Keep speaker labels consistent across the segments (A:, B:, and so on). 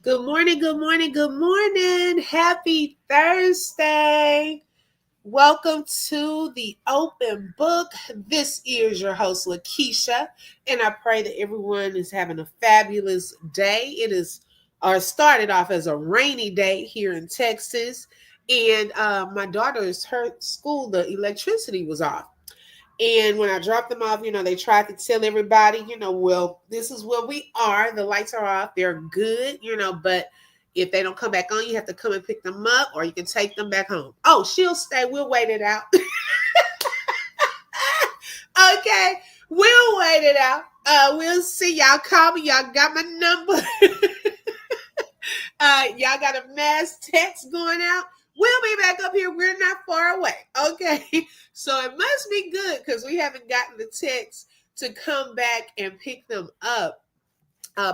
A: Good morning, good morning, good morning. Happy Thursday. Welcome to the open book. This is your host, Lakeisha, and I pray that everyone is having a fabulous day. It is or started off as a rainy day here in Texas, and my daughter's her school, the electricity was off. And when I dropped them off, they tried to tell everybody, well, this is where we are. The lights are off. They're good, but if they don't come back on, you have to come and pick them up or you can take them back home. Oh, she'll stay. We'll wait it out. Okay. We'll wait it out. We'll see. Y'all call me. Y'all got my number. Y'all got a mass text going out. We'll be back up here. We're not far away. Okay. So it must be good because we haven't gotten the text to come back and pick them up,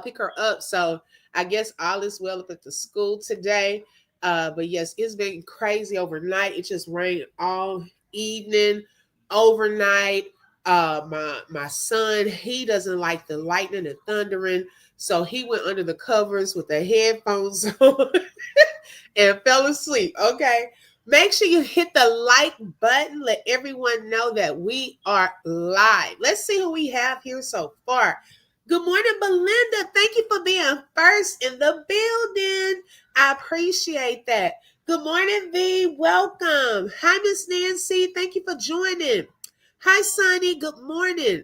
A: pick her up. So I guess all is well up at the school today. But yes, it's been crazy overnight. It just rained all evening, overnight. My son, he doesn't like the lightning and thundering. So he went under the covers with the headphones on and fell asleep. Okay. Make sure you hit the like button. Let everyone know that we are live. Let's see who we have here so far. Good morning, Belinda. Thank you for being first in the building. I appreciate that. Good morning, V. Welcome. Hi, Miss Nancy. Thank you for joining. Hi, Sonny. Good morning.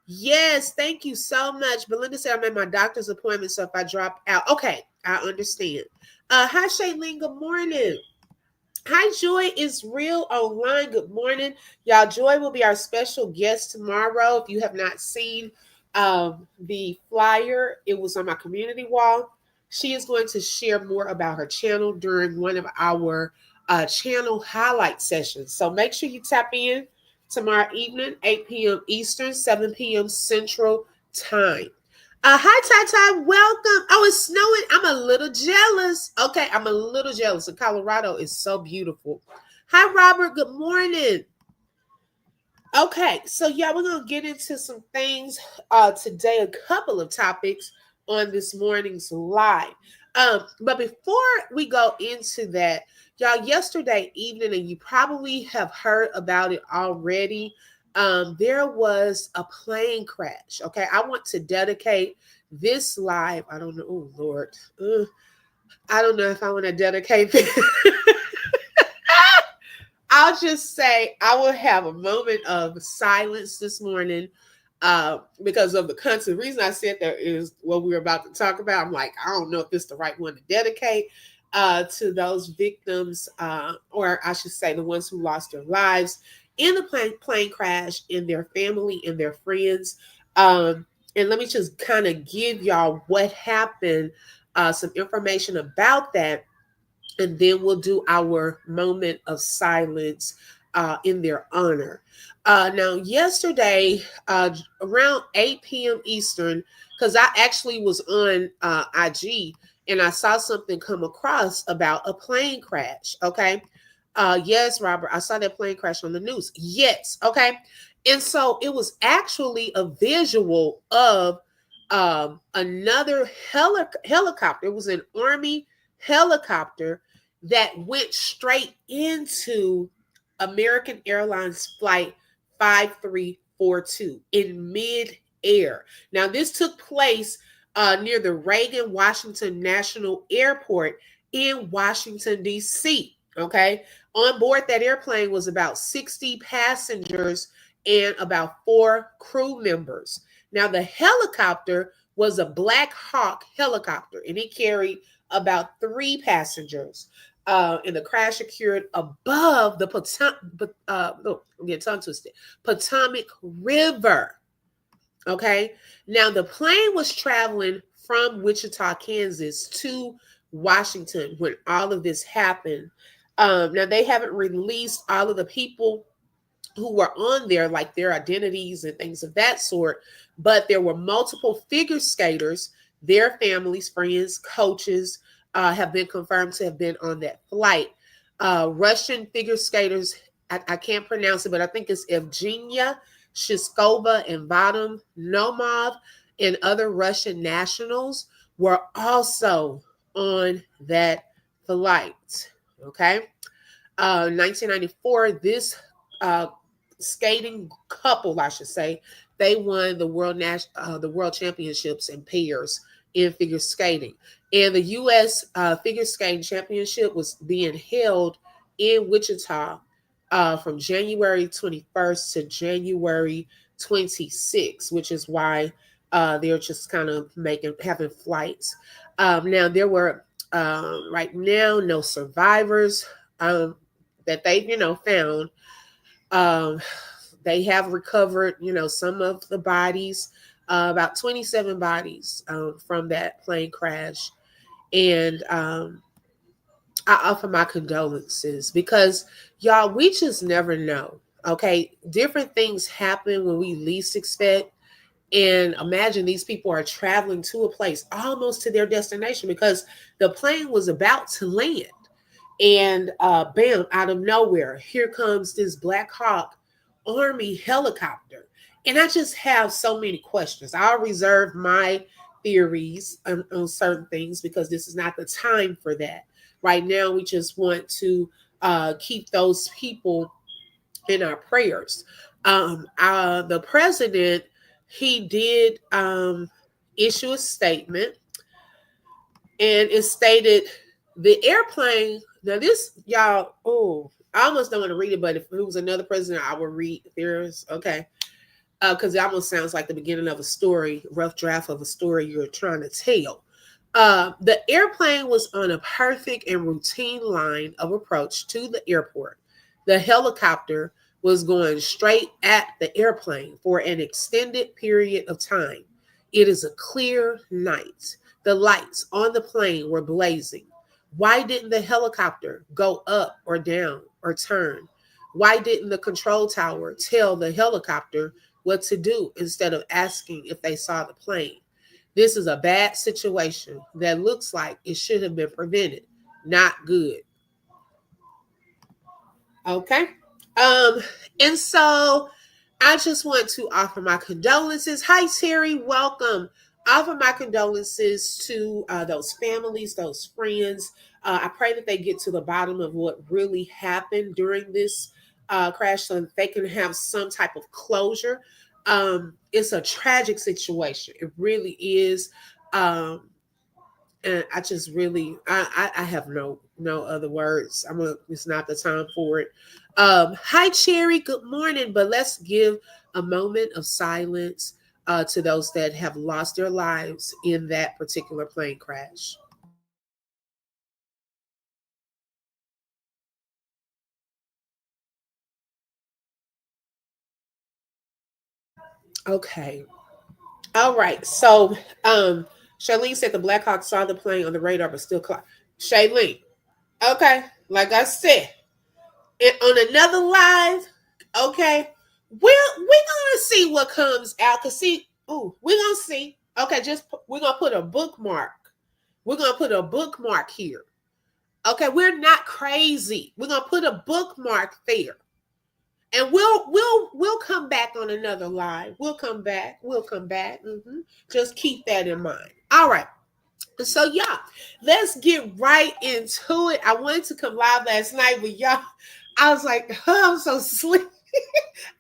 A: Yes, thank you so much. Belinda said I'm at my doctor's appointment, so if I drop out, okay, I understand. Hi, Shailene. Good morning. Hi, Joy is real online. Good morning, y'all. Joy will be our special guest tomorrow. If you have not seen the flyer, it was on my community wall. She is going to share more about her channel during one of our channel highlight sessions. So make sure you tap in tomorrow evening, 8 p.m. Eastern, 7 p.m. Central Time. Hi, Ty Ty. Welcome. Oh, it's snowing. I'm a little jealous. Okay, I'm a little jealous. And Colorado is so beautiful. Hi, Robert. Good morning. Okay, so yeah, we're gonna get into some things today. A couple of topics on this morning's live. But before we go into that, y'all, yesterday evening, and you probably have heard about it already. There was a plane crash. Okay, I want to dedicate this live. I don't know. Oh Lord, I don't know if I want to dedicate this. I'll just say I will have a moment of silence this morning because of the country. The reason I said that is what we were about to talk about. I'm like, I don't know if this is the right one to dedicate to those victims, or I should say the ones who lost their lives in the plane crash, in their family, and their friends. And let me just kind of give y'all what happened, some information about that, and then we'll do our moment of silence in their honor. Now, yesterday, around 8 p.m. Eastern, because I actually was on IG and I saw something come across about a plane crash. Okay. Yes, Robert, I saw that plane crash on the news. Yes. Okay. And so it was actually a visual of another helicopter. It was an Army helicopter that went straight into American Airlines flight 5342 in mid-air. Now, this took place near the Reagan Washington National Airport in Washington, D.C. Okay. On board that airplane was about 60 passengers and about 4 crew members. Now, the helicopter was a Black Hawk helicopter, and it carried about 3 passengers. And the crash occurred above the Potomac River. Okay. Now, the plane was traveling from Wichita, Kansas to Washington when all of this happened. Now, they haven't released all of the people who were on there, like their identities and things of that sort, but there were multiple figure skaters, their families, friends, coaches have been confirmed to have been on that flight. Russian figure skaters, I can't pronounce it, but I think it's Evgenia Shishkova and Vadim Nomov and other Russian nationals were also on that flight. Okay. 1994, this uh, skating couple, I should say, they won the world championships in pairs in figure skating, and the U.S. Figure skating championship was being held in Wichita from January 21st to January 26th, which is why they're just kind of having flights. Now there were right now no survivors. That they found. um, they have recovered some of the bodies, about 27 bodies from that plane crash. And I offer my condolences because y'all, we just never know. Okay, different things happen when we least expect. And imagine these people are traveling to a place almost to their destination because the plane was about to land. And bam, out of nowhere, here comes this Black Hawk Army helicopter. And I just have so many questions. I'll reserve my theories on certain things because this is not the time for that. Right now, we just want to keep those people in our prayers. The president, he did issue a statement, and it stated the airplane. Now, this, y'all, oh, I almost don't want to read it, but if it was another president, I would read theirs. Okay. Because it almost sounds like the beginning of a story, rough draft of a story you're trying to tell. The airplane was on a perfect and routine line of approach to the airport. The helicopter was going straight at the airplane for an extended period of time. It is a clear night. The lights on the plane were blazing. Why didn't the helicopter go up or down or turn? Why didn't the control tower tell the helicopter what to do instead of asking if they saw the plane? This is a bad situation that looks like it should have been prevented. Not good. Okay. Um, and so I just want to offer my condolences. Hi, Terry. Welcome. Offer my condolences to those families, those friends. I pray that they get to the bottom of what really happened during this crash so that they can have some type of closure. It's a tragic situation. It really is. Um, and I just really, I have no other words. It's not the time for it. Hi, Cherry. Good morning. But let's give a moment of silence to those that have lost their lives in that particular plane crash. Okay. All right. So, Charlene said the Blackhawks saw the plane on the radar, but still caught. Shailene. Okay. Like I said, on another live, okay, we're gonna see what comes out. Cause see, we're gonna see. Okay, we're gonna put a bookmark. We're gonna put a bookmark here. Okay, we're not crazy. We're gonna put a bookmark there, and we'll come back on another live. We'll come back. We'll come back. Just keep that in mind. All right. So y'all, let's get right into it. I wanted to come live last night, but y'all, I was like, oh, I'm so sleepy.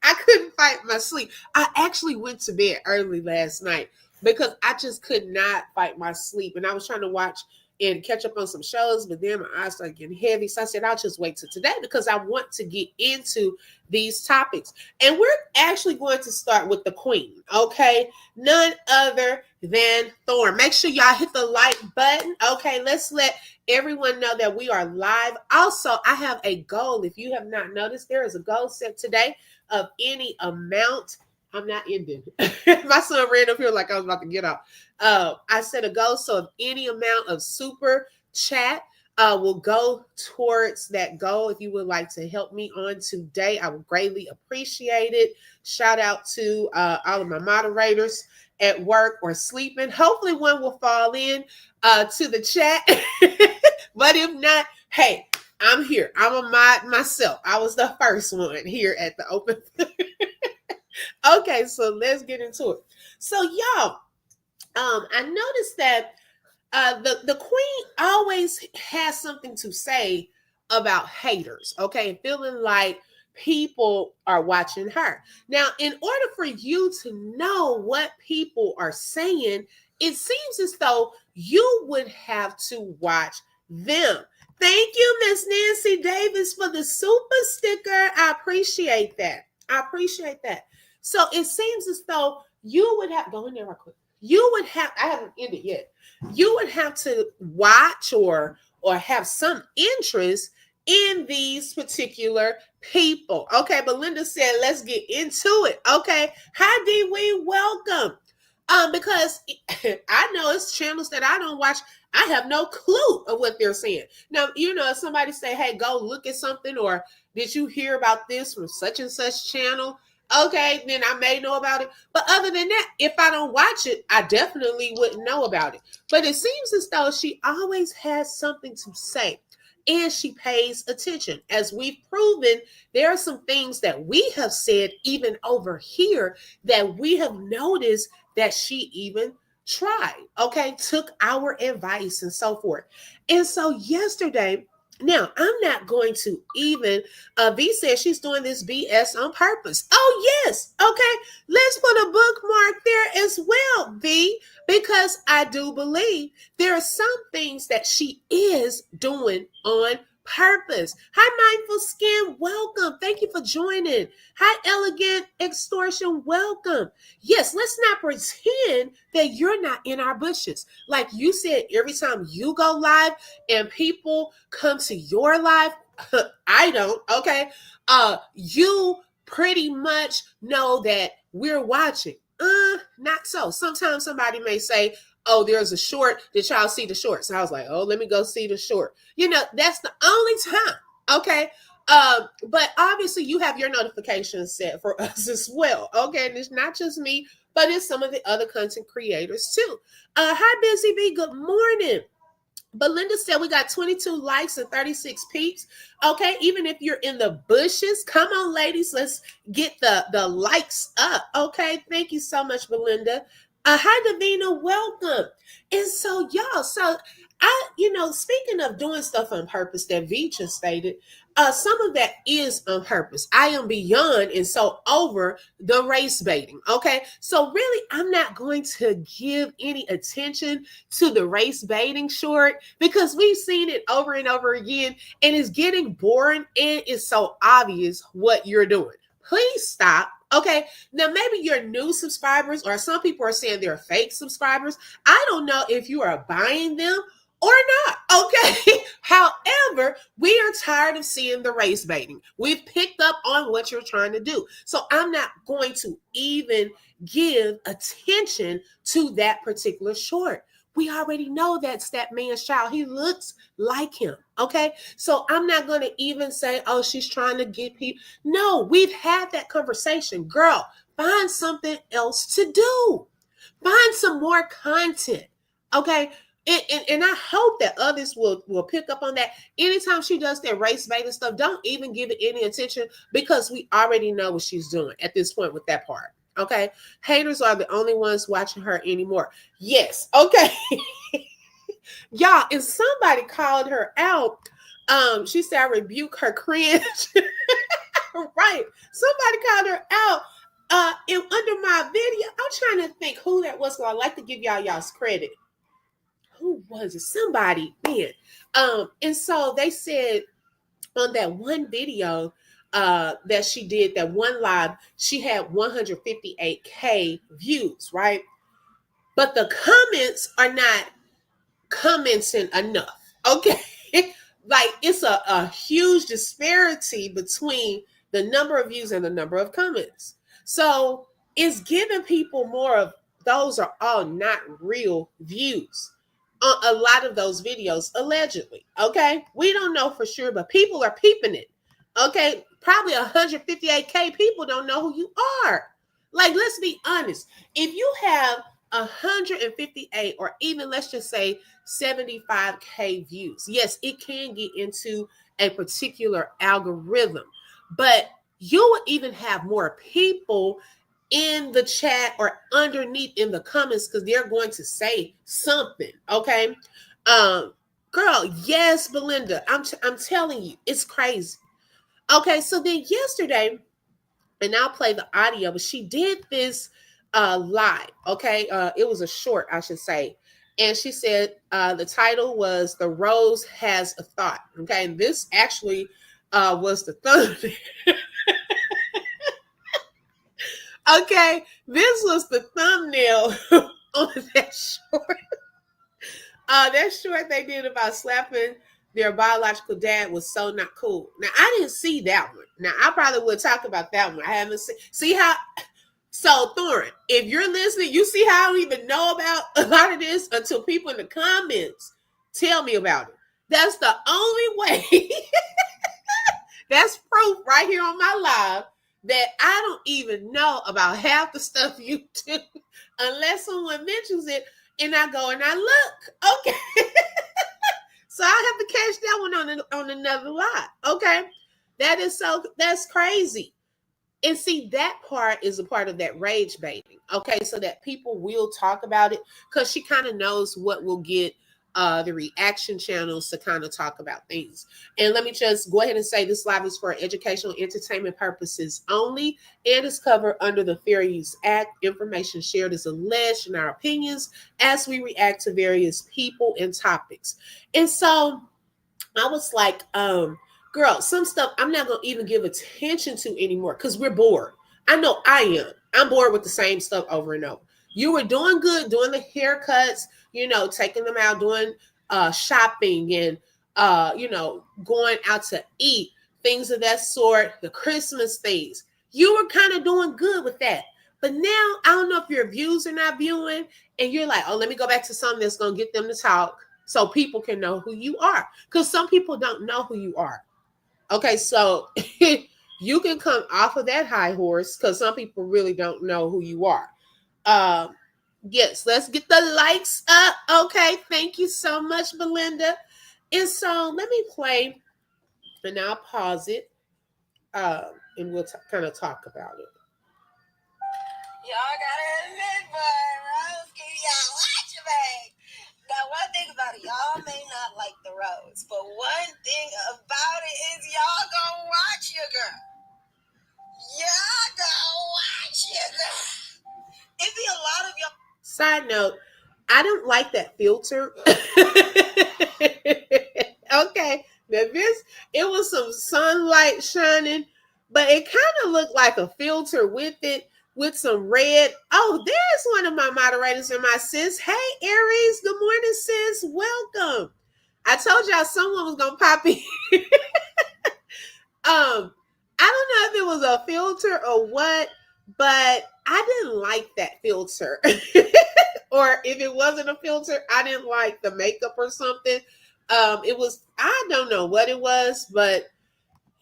A: I couldn't fight my sleep. I actually went to bed early last night because I just could not fight my sleep. And I was trying to watch and catch up on some shows, but then my eyes started getting heavy. So I said, I'll just wait till today because I want to get into these topics. And we're actually going to start with the Queen, okay? None other than Thorn. Make sure y'all hit the like button. Okay, let's let everyone know that we are live. Also, I have a goal. If you have not noticed, there is a goal set today of any amount. I'm not ending. My son ran up here like I was about to get off. I set a goal. So if any amount of super chat will go towards that goal. If you would like to help me on today, I would greatly appreciate it. Shout out to all of my moderators at work or sleeping. Hopefully one will fall in to the chat. But if not, hey, I'm here. I'm a mod myself. I was the first one here at the open. Okay, so let's get into it. So y'all, I noticed that The queen always has something to say about haters, okay, feeling like people are watching her. Now, in order for you to know what people are saying, it seems as though you would have to watch them. Thank you, Miss Nancy Davis, for the super sticker. I appreciate that. I appreciate that. So it seems as though you would have, go in there real quick. You would have, I haven't ended yet. You would have to watch or have some interest in these particular people. Okay, but Linda said, let's get into it. Okay. Hi, D. We welcome. Because I know it's channels that I don't watch. I have no clue of what they're saying. Now, you know, if somebody say, hey, go look at something, or did you hear about this from such and such channel? Okay, then I may know about it. But other than that, if I don't watch it, I definitely wouldn't know about it. But it seems as though she always has something to say and she pays attention. As we've proven, there are some things that we have said even over here that we have noticed that she even tried, okay, took our advice and so forth. And so yesterday, now I'm not going to even, V says she's doing this BS on purpose. Oh, yes. Okay. Let's put a bookmark there as well, V, because I do believe there are some things that she is doing on purpose. Hi, Mindful Skin. Welcome. Thank you for joining. Hi, Elegant Extortion. Welcome. Yes, let's not pretend that you're not in our bushes. Like you said, every time you go live and people come to your live, I don't, okay? You pretty much know that we're watching. Not so. Sometimes somebody may say, oh, there's a short. Did y'all see the short? So I was like, oh, let me go see the short. You know, that's the only time. Okay. But obviously you have your notifications set for us as well. Okay. And it's not just me, but it's some of the other content creators too. Hi, Busy Bee. Good morning. Belinda said we got 22 likes and 36 peeps. Okay, even if you're in the bushes, come on, ladies, let's get the likes up. Okay, thank you so much, Belinda. Hi, Davina, welcome. And so, y'all, so speaking of doing stuff on purpose that V just stated, some of that is on purpose. I am beyond and so over the race baiting. Okay, so really, I'm not going to give any attention to the race baiting short because we've seen it over and over again and it's getting boring and it's so obvious what you're doing. Please stop. Okay, now maybe you're new subscribers or some people are saying they're fake subscribers. I don't know if you are buying them or not. Okay. However, we are tired of seeing the race baiting. We've picked up on what you're trying to do. So I'm not going to even give attention to that particular short. We already know that's that man's child. He looks like him. Okay. So I'm not going to even say, oh, she's trying to get people. No, we've had that conversation. Girl, find something else to do. Find some more content. Okay. And I hope that others will pick up on that. Anytime she does that race baiting stuff, don't even give it any attention because we already know what she's doing at this point with that part. Okay. Haters are the only ones watching her anymore. Yes. Okay. Y'all, and somebody called her out. She said, I rebuke her cringe. Right. Somebody called her out. And under my video, I'm trying to think who that was. So I like to give y'all's credit. Who was it? Somebody, man. And so they said on that one video that she did, that one live, she had 158K views, right? But the comments are not commenting enough. Okay. Like it's a huge disparity between the number of views and the number of comments. So it's giving people more of those are all not real views on a lot of those videos, allegedly. Okay. We don't know for sure, but people are peeping it. Okay. Probably 158K people don't know who you are. Like, let's be honest. If you have 158 or even let's just say 75K views, yes, it can get into a particular algorithm, but you would even have more people in the chat or underneath in the comments because they're going to say something. Okay. Um, Girl, yes, Belinda. I'm telling you, it's crazy. Okay, so then yesterday, and I'll play the audio, but she did this live. Okay. It was a short, I should say. And she said the title was The Rose Has a Thought. Okay, and this actually was the thumbnail. Okay, this was the thumbnail on that short. That short they did about slapping their biological dad was so not cool. Now I didn't see that one. Now I probably would talk about that one. I haven't seen. See how? So Thorin, if you're listening, you see how I don't even know about a lot of this until people in the comments tell me about it. That's the only way. That's proof right here on my live that I don't even know about half the stuff you do unless someone mentions it and I go and I look. Okay. So I have to catch that one on another live. Okay. That's crazy. And see, that part is a part of that rage baiting. Okay, so that people will talk about it because she kind of knows what will get the reaction channels to kind of talk about things. And let me just go ahead and say this live is for educational entertainment purposes only and is covered under the Fair Use Act. Information shared is alleged in our opinions as we react to various people and topics. And so I was like, girl, some stuff I'm not gonna even give attention to anymore because we're bored. I know I am. I'm bored with the same stuff over and over. You were doing good, doing the haircuts, taking them out, doing shopping and going out to eat, things of that sort, the Christmas things. You were kind of doing good with that. But now I don't know if your views are not viewing, and you're like, oh, let me go back to something that's gonna get them to talk so people can know who you are. Because some people don't know who you are. Okay, so you can come off of that high horse because some people really don't know who you are. Um, yes, let's get the likes up. Okay, thank you so much, Belinda. And so let me play, and I'll pause it, and we'll kind of talk about it. Y'all gotta admit, boy, Rose, can y'all watch it, babe? Now, one thing about it, y'all may not like the Rose, but one thing about it is y'all gonna watch your girl. Y'all gonna watch your girl. It be a lot of y'all. Side note, I don't like that filter. Okay, now it was some sunlight shining, but it kind of looked like a filter with it, with some red. Oh, there's one of my moderators and my sis. Hey, Aries. Good morning, sis. Welcome. I told y'all someone was gonna pop in. I don't know if it was a filter or what, but I didn't like that filter. Or if it wasn't a filter, I didn't like the makeup or something. It was, I don't know what it was, but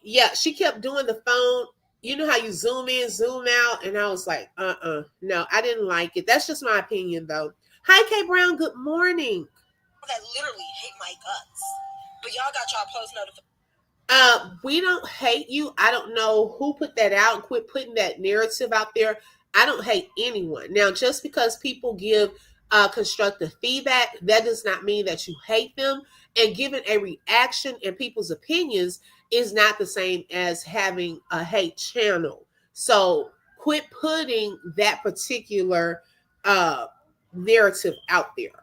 A: yeah, she kept doing the phone. You know how you zoom in, zoom out, and I was like, no, I didn't like it. That's just my opinion, though. Hi, K Brown. Good morning. That literally hate my guts, but y'all got y'all post notifications. We don't hate you. I don't know who put that out and quit putting that narrative out there. I don't hate anyone. Now, just because people give constructive feedback, that does not mean that you hate them. And giving a reaction and people's opinions is not the same as having a hate channel. So quit putting that particular narrative out there.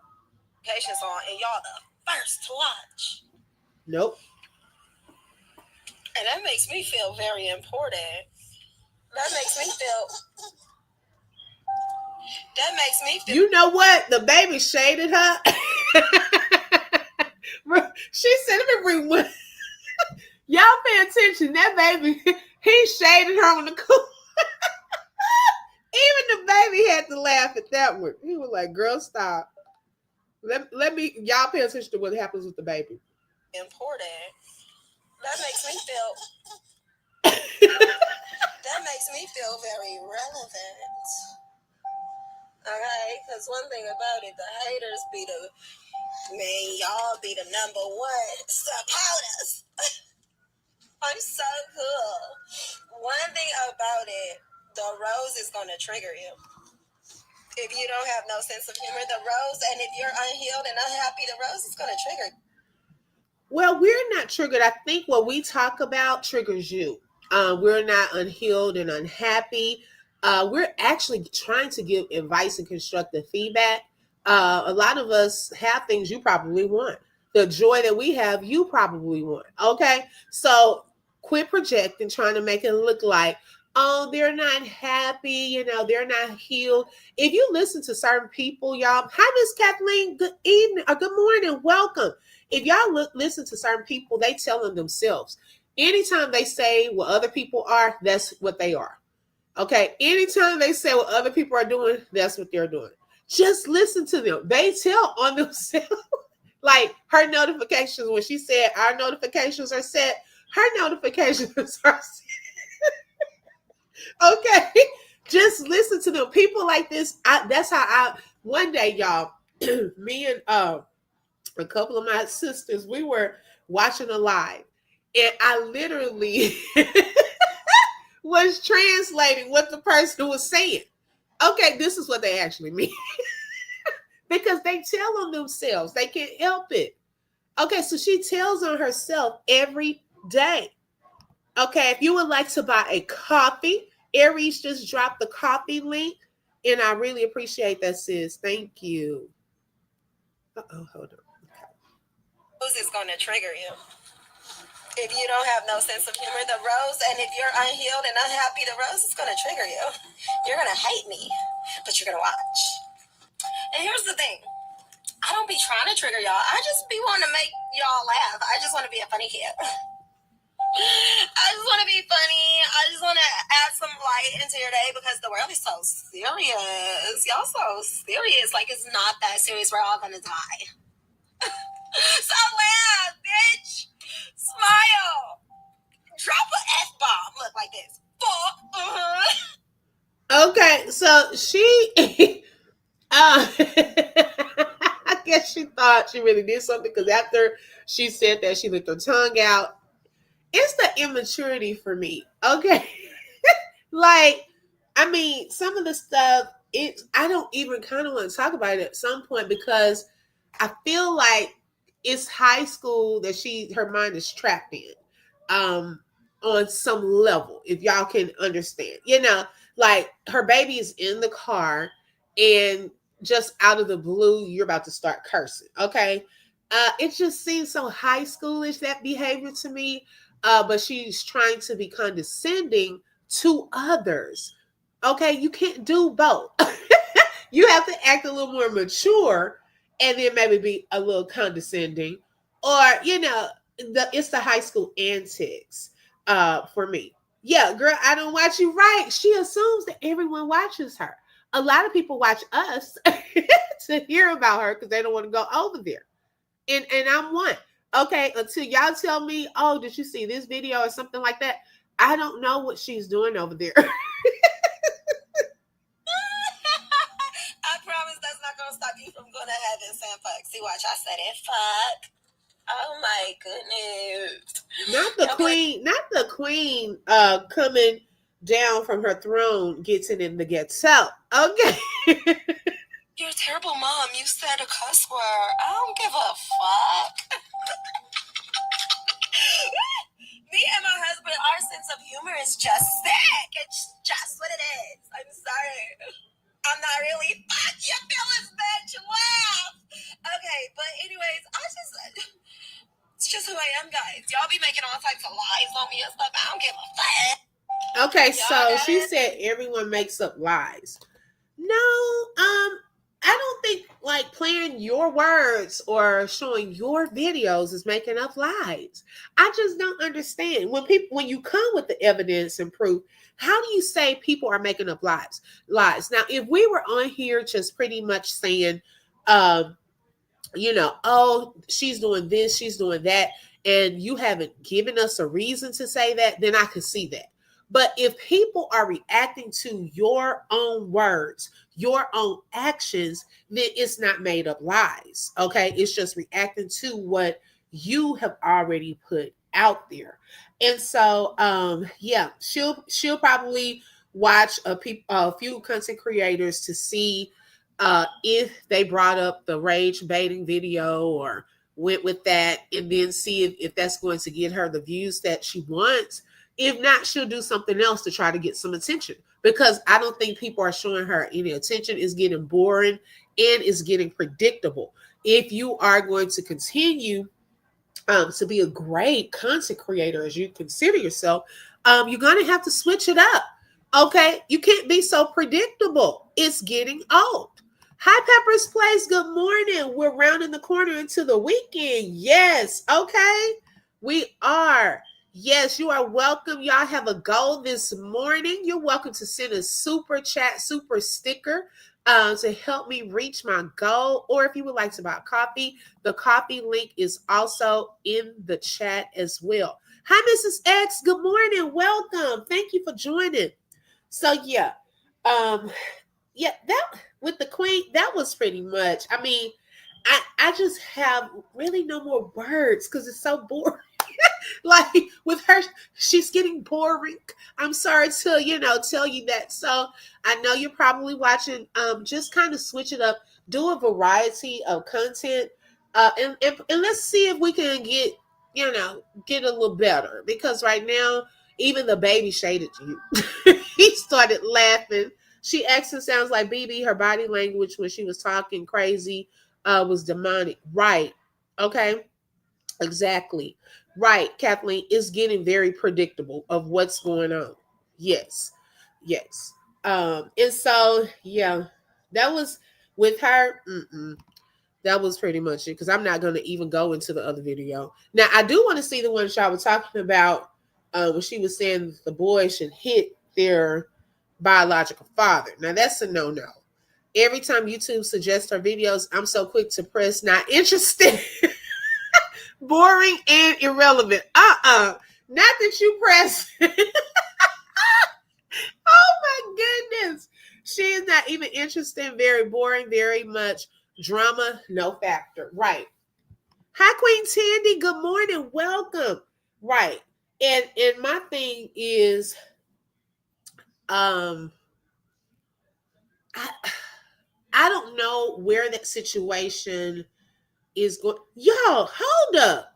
A: Patience on, and y'all the first to watch. Nope. And that makes me feel very important. That makes me feel. You know what? The baby shaded her. She said, let me bring one. Y'all pay attention. That baby, he shaded her on the cool. Even the baby had to laugh at that one. He was like, girl, stop. Let me, y'all pay attention to what happens with the baby. Important. That makes me feel. That makes me feel very relevant. Okay, because one thing about it, the haters be y'all be the number one supporters. I'm so cool. One thing about it,
B: The rose is going to trigger you. If you don't have no sense of humor, the rose, and if you're unhealed and unhappy, the rose is going to trigger.
A: Well, we're not triggered. I think what we talk about triggers you. We're not unhealed and unhappy. We're actually trying to give advice and constructive feedback. A lot of us have things you probably want. The joy that we have, you probably want. Okay. So quit projecting, trying to make it look like, oh, they're not happy, they're not healed. If you listen to certain people, y'all, hi, Miss Kathleen, good evening or good morning, welcome. If y'all listen to certain people, they tell them themselves. Anytime they say what other people are, that's what they are. Okay. Anytime they say what other people are doing, that's what they're doing. Just listen to them. They tell on themselves. Like her notifications, when she said our notifications are set, her notifications are set. Okay. Just listen to them. People like this. That's how one day, y'all, me and a couple of my sisters, we were watching a live, and I literally was translating what the person was saying. Okay, this is what they actually mean. Because they tell on themselves. They can't help it. Okay, so she tells on herself every day. Okay, if you would like to buy a coffee, Aries just dropped the coffee link, and I really appreciate that, sis. Thank you. Hold on.
B: Rose is going to trigger you. If you don't have no sense of humor, the rose, and if you're unhealed and unhappy, the rose is going to trigger you. You're going to hate me, but you're going to watch. And here's the thing. I don't be trying to trigger y'all. I just be wanting to make y'all laugh. I just want to be a funny kid. I just want to be funny. I just want to add some light into your day because the world is so serious. Y'all so serious. Like, it's not that serious. We're all going to die. So laugh, bitch. Smile. Drop an F-bomb. Look like this.
A: Okay, so she I guess she thought she really did something, because after she said that, she licked her tongue out. It's the immaturity for me. Okay. Like, I mean, some of the stuff, I don't even kind of want to talk about it at some point, because I feel like it's high school that her mind is trapped in. On some level, if y'all can understand. Like, her baby is in the car, and just out of the blue, you're about to start cursing. Okay. It just seems so high schoolish, that behavior to me. But she's trying to be condescending to others. Okay, you can't do both. You have to act a little more mature, and then maybe be a little condescending, or it's the high school antics. For me, yeah, girl, I don't watch you, right? She assumes that everyone watches her. A lot of people watch us to hear about her, because they don't want to go over there, and I'm one. Okay, until y'all tell me, oh, did you see this video or something like that? I don't know what she's doing over there.
B: I promise that's not going to stop you from going to heaven saying fuck. See, watch, I said it, fuck. Oh my goodness.
A: Not the queen coming down from her throne, getting in the ghetto. Okay.
B: You're a terrible mom. You said a cuss word. I don't give a fuck. Me and my husband, our sense of humor is just sick. It's just what it is. I'm sorry. I'm not really. Fuck your feelings, bitch. Laugh. Okay, but anyways, it's just who I am, guys. Y'all be making all types of lies on me and stuff. I don't give a fuck.
A: Okay, so she said everyone makes up lies. No, I don't think like playing your words or showing your videos is making up lies. I just don't understand when you come with the evidence and proof. How do you say people are making up lies? Now, if we were on here just pretty much saying, oh, she's doing this, she's doing that, and you haven't given us a reason to say that, then I could see that. But if people are reacting to your own words, your own actions, then it's not made up lies. Okay. It's just reacting to what you have already put out there. And so, yeah, she'll probably watch a few content creators to see if they brought up the rage baiting video or went with that, and then see if that's going to get her the views that she wants. If not, she'll do something else to try to get some attention, because I don't think people are showing her any attention. It's getting boring and it's getting predictable. If you are going to continue to be a great content creator as you consider yourself, you're going to have to switch it up. Okay, you can't be so predictable. It's getting old. Hi, Peppers Place. Good morning. We're rounding the corner into the weekend. Yes. Okay, we are. Yes, you are welcome. Y'all have a goal this morning. You're welcome to send a super chat, super sticker to help me reach my goal. Or if you would like to buy coffee, the coffee link is also in the chat as well. Hi, Mrs. X. Good morning. Welcome. Thank you for joining. So yeah, that with the Queen, that was pretty much. I mean, I just have really no more words because it's so boring. Like with her, she's getting boring. I'm sorry to tell you that. So I know you're probably watching. Just kind of switch it up, do a variety of content, and let's see if we can get a little better, because right now even the baby shaded you. He started laughing. She actually sounds like BB. Her body language when she was talking crazy was demonic. Right. Okay. Exactly. Right, Kathleen, is getting very predictable of what's going on. Yes. Yes. And so yeah, that was with her. That was pretty much it, because I'm not going to even go into the other video. Now, I do want to see the one y'all was talking about when she was saying the boys should hit their biological father. Now, that's a no-no. Every time YouTube suggests her videos, I'm so quick to press not interested. Boring and irrelevant. Not that you press. Oh my goodness. She is not even interested. Very boring, very much drama, no factor. Right. Hi, Queen Tandy. Good morning. Welcome. Right. And my thing is, I I don't know where that situation is going. Y'all, hold up.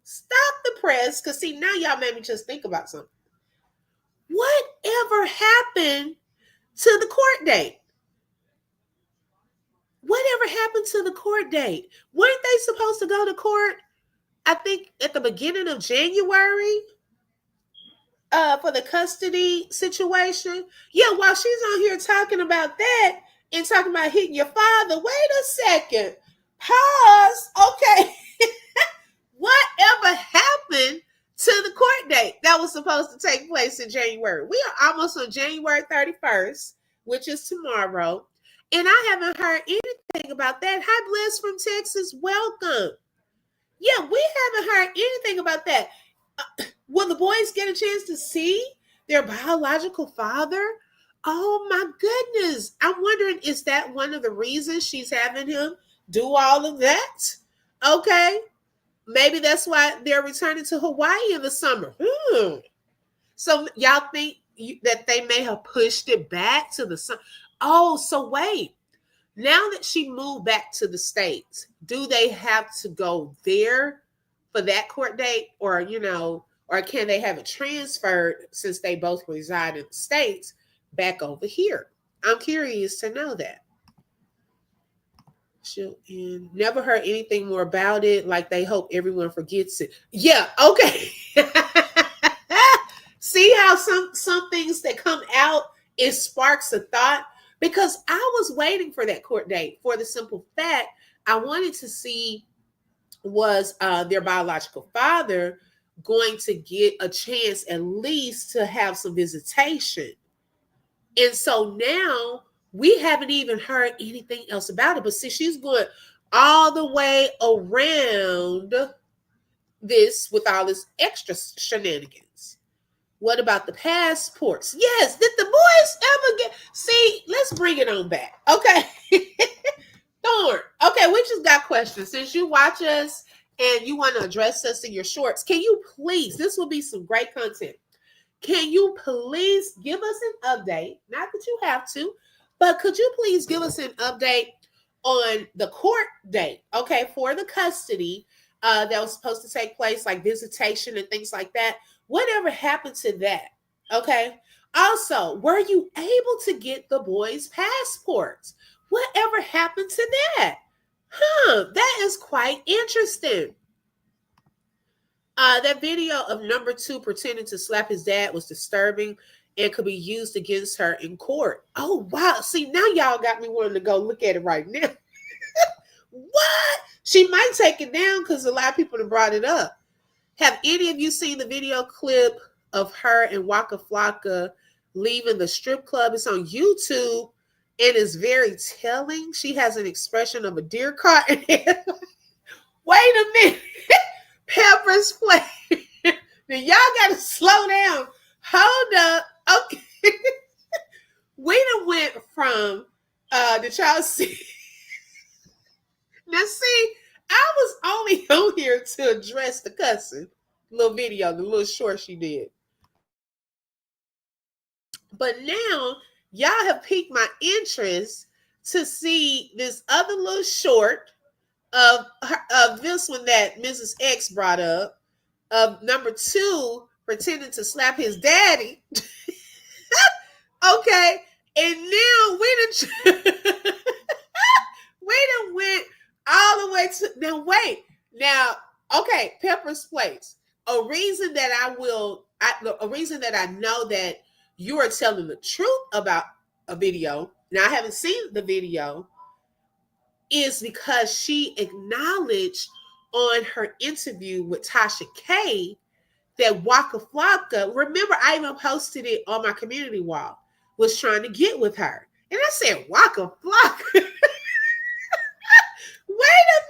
A: Stop the press. Because see, now y'all made me just think about something. Whatever happened to the court date? Whatever happened to the court date? Weren't they supposed to go to court, I think, at the beginning of January for the custody situation? Yeah, while she's on here talking about that and talking about hitting your father, wait a second. Pause. Okay. Whatever happened to the court date that was supposed to take place in January? We are almost on January 31st, which is tomorrow. And I haven't heard anything about that. Hi, Bliss from Texas. Welcome. Yeah, we haven't heard anything about that. Will the boys get a chance to see their biological father? Oh my goodness. I'm wondering, is that one of the reasons she's having him do all of that? Okay. Maybe that's why they're returning to Hawaii in the summer. So y'all think that they may have pushed it back to the summer? Oh, so wait. Now that she moved back to the States, do they have to go there for that court date? Or can they have it transferred, since they both reside in the States, back over here? I'm curious to know that. She'll end. Never heard anything more about it. Like they hope everyone forgets it. Yeah, okay. See how some things that come out, it sparks a thought. Because I was waiting for that court date for the simple fact I wanted to see, was their biological father going to get a chance at least to have some visitation. And so now we haven't even heard anything else about it. But see, she's going all the way around this with all this extra shenanigans. What about the passports? Yes, did the boys ever get... See, let's bring it on back. Okay. Thorn. Okay, we just got questions. Since you watch us and you want to address us in your shorts, can you please, this will be some great content. Can you please give us an update? Not that you have to, but could you please give us an update on the court date, okay, for the custody that was supposed to take place, like visitation and things like that? Whatever happened to that? Okay. Also, were you able to get the boys' passports? Whatever happened to that? That is quite interesting. That video of number two pretending to slap his dad was disturbing and could be used against her in court. Oh, wow. See, now y'all got me wanting to go look at it right now. What? She might take it down because a lot of people have brought it up. Have any of you seen the video clip of her and Waka Flocka leaving the strip club? It's on YouTube and it's very telling. She has an expression of a deer caught. Wait a minute. Pepper's play. Now y'all gotta slow down. Hold up. Okay. We done went from did y'all see? Now see, I was only on here to address the cussing little video, the little short she did. But now y'all have piqued my interest to see this other little short of this one that Mrs. X brought up. Of number two, pretending to slap his daddy. Okay, and now we done went all the way to now. Wait, now okay, Pepper's Place. A reason that a reason that I know that you are telling the truth about a video. Now I haven't seen the video. Is because she acknowledged on her interview with Tasha K that Waka Flocka, remember I even posted it on my community wall, was trying to get with her. And I said, Waka Flocka? Wait a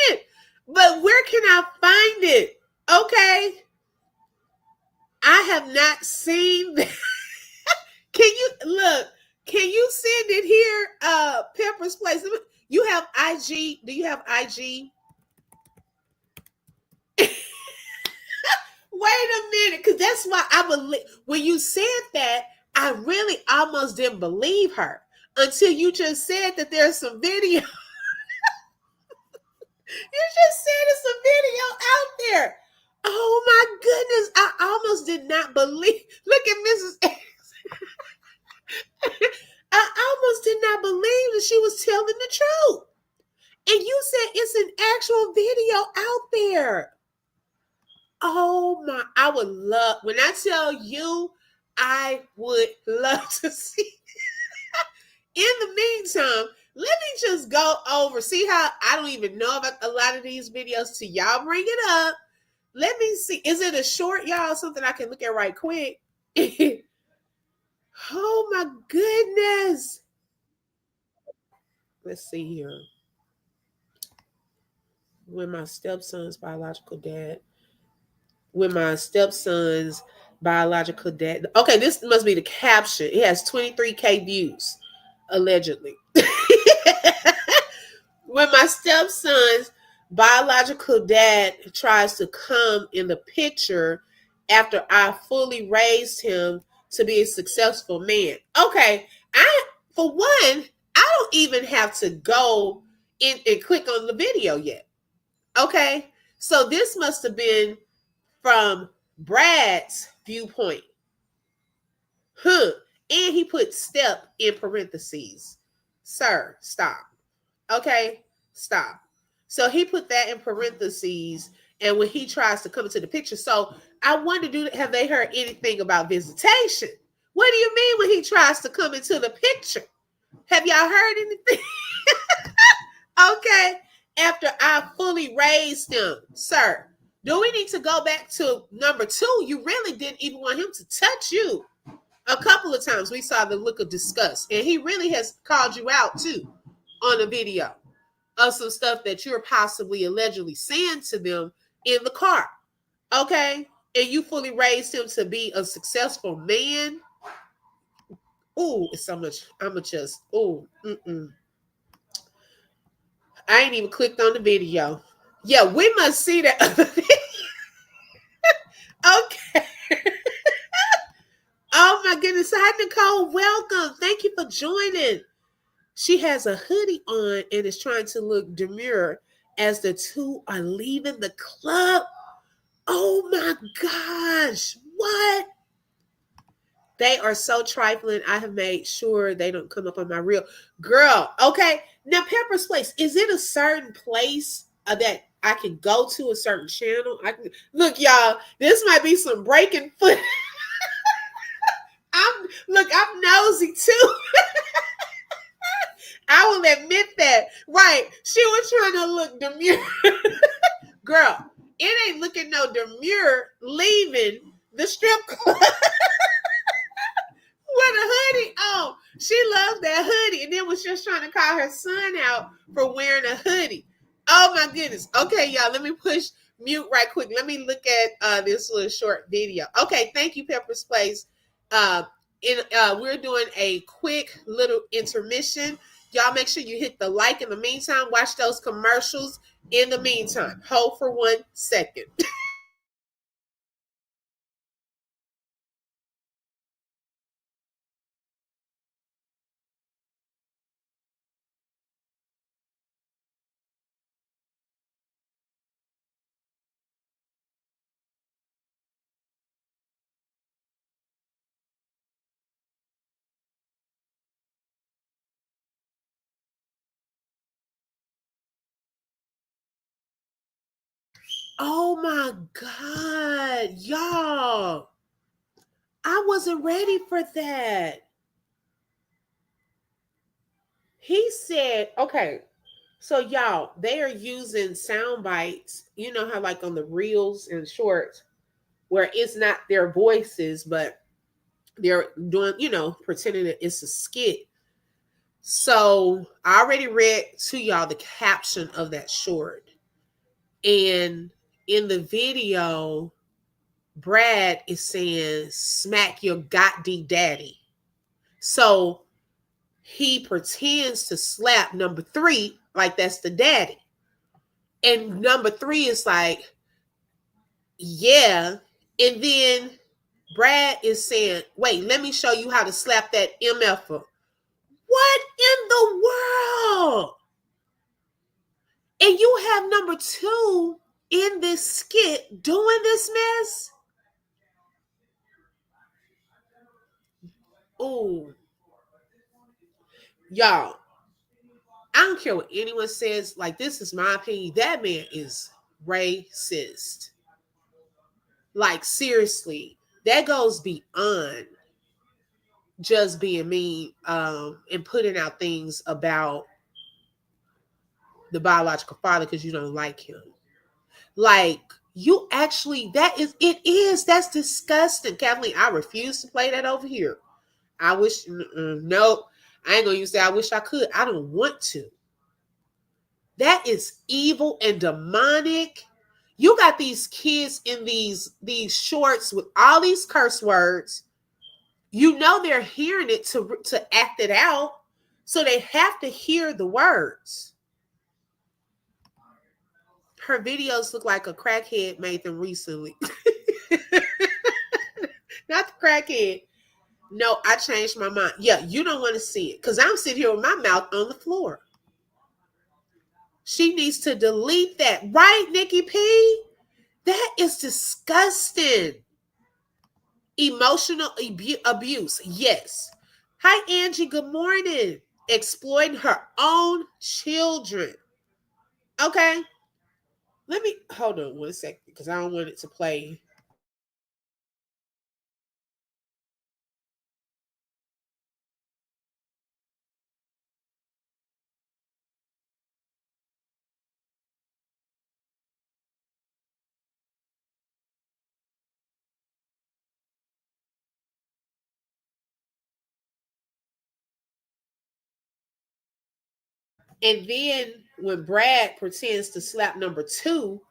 A: minute. But where can I find it? Okay. I have not seen that. Can you look? Can you send it here? Pepper's Place. You have IG. Do you have IG? Wait a minute, because that's why I believe when you said that, I really almost didn't believe her until you just said that there's some video. You just said there's some video out there. Oh my goodness, I almost did not believe. Look at Mrs. X. I almost did not believe that she was telling the truth. And you said it's an actual video out there. Oh my, I would love, when I tell you, I would love to see. In the meantime, let me just go over, see how I don't even know about a lot of these videos till y'all bring it up. Let me see. Is it a short, y'all? Something I can look at right quick. Oh my goodness. Let's see here. When my stepson's biological dad. Okay, this must be the caption. It has 23K views, allegedly. When my stepson's biological dad tries to come in the picture after I fully raised him to be a successful man. Okay, for one, I don't even have to go in and click on the video yet. Okay, so this must have been from Brad's viewpoint. And he put step in parentheses. Sir, stop. Okay, stop. So he put that in parentheses, and when he tries to come into the picture. So I wonder, have they heard anything about visitation? What do you mean when he tries to come into the picture? Have y'all heard anything? Okay, after I fully raised him, sir. Do we need to go back to number two? You really didn't even want him to touch you. A couple of times we saw the look of disgust, and he really has called you out too on a video of some stuff that you're possibly allegedly saying to them in the car. Okay, and you fully raised him to be a successful man. Ooh, it's so much. I'ma just I ain't even clicked on the video. Yeah, we must see that other video. Okay. Nicole. Welcome. Thank you for joining. She has a hoodie on and is trying to look demure as the two are leaving the club. Oh my gosh. What? They are so trifling. I have made sure they don't come up on my reel. Girl, okay. Now, Pepper's Place, is it a certain place that I can go to, a certain channel? I can look, y'all. This might be some breaking foot. I'm nosy too. I will admit that. Right. She was trying to look demure. Girl, it ain't looking no demure leaving the strip club with a hoodie on. She loves that hoodie and then was just trying to call her son out for wearing a hoodie. Oh my goodness. Okay, y'all, let me push mute right quick. Let me look at this little short video. Okay, thank you, Pepper's Place. Uh, we're doing a quick little intermission. Y'all make sure you hit the like in the meantime. Watch those commercials in the meantime. Hold for 1 second. Oh my God, y'all. I wasn't ready for that. He said, okay, so y'all, they are using sound bites. You know how, like on the reels and shorts, where it's not their voices, but they're doing, pretending that it's a skit. So I already read to y'all the caption of that short. And in the video, Brad is saying, smack your goddamn daddy. So he pretends to slap number 3, like that's the daddy. And number 3 is like, yeah. And then Brad is saying, wait, let me show you how to slap that MFer. What in the world? And you have number 2 in this skit doing this mess? Oh, y'all, I don't care what anyone says. Like, this is my opinion. That man is racist. Like, seriously, that goes beyond just being mean and putting out things about the biological father because you don't like him. Like, you actually, that's disgusting. Kathleen, I refuse to play that over here. I wish, no, I ain't gonna use that. I wish I could. I don't want to. That is evil and demonic. You got these kids in these shorts with all these curse words. You know they're hearing it to act it out, so they have to hear the words. Her videos look like a crackhead made them recently. Not the crackhead. No, I changed my mind. Yeah, you don't want to see it because I'm sitting here with my mouth on the floor. She needs to delete that. Right, Nikki P? That is disgusting. Emotional abuse. Yes. Hi, Angie. Good morning. Exploiting her own children. Okay. Let me hold on 1 second because I don't want it to play. And then when Brad pretends to slap number 2,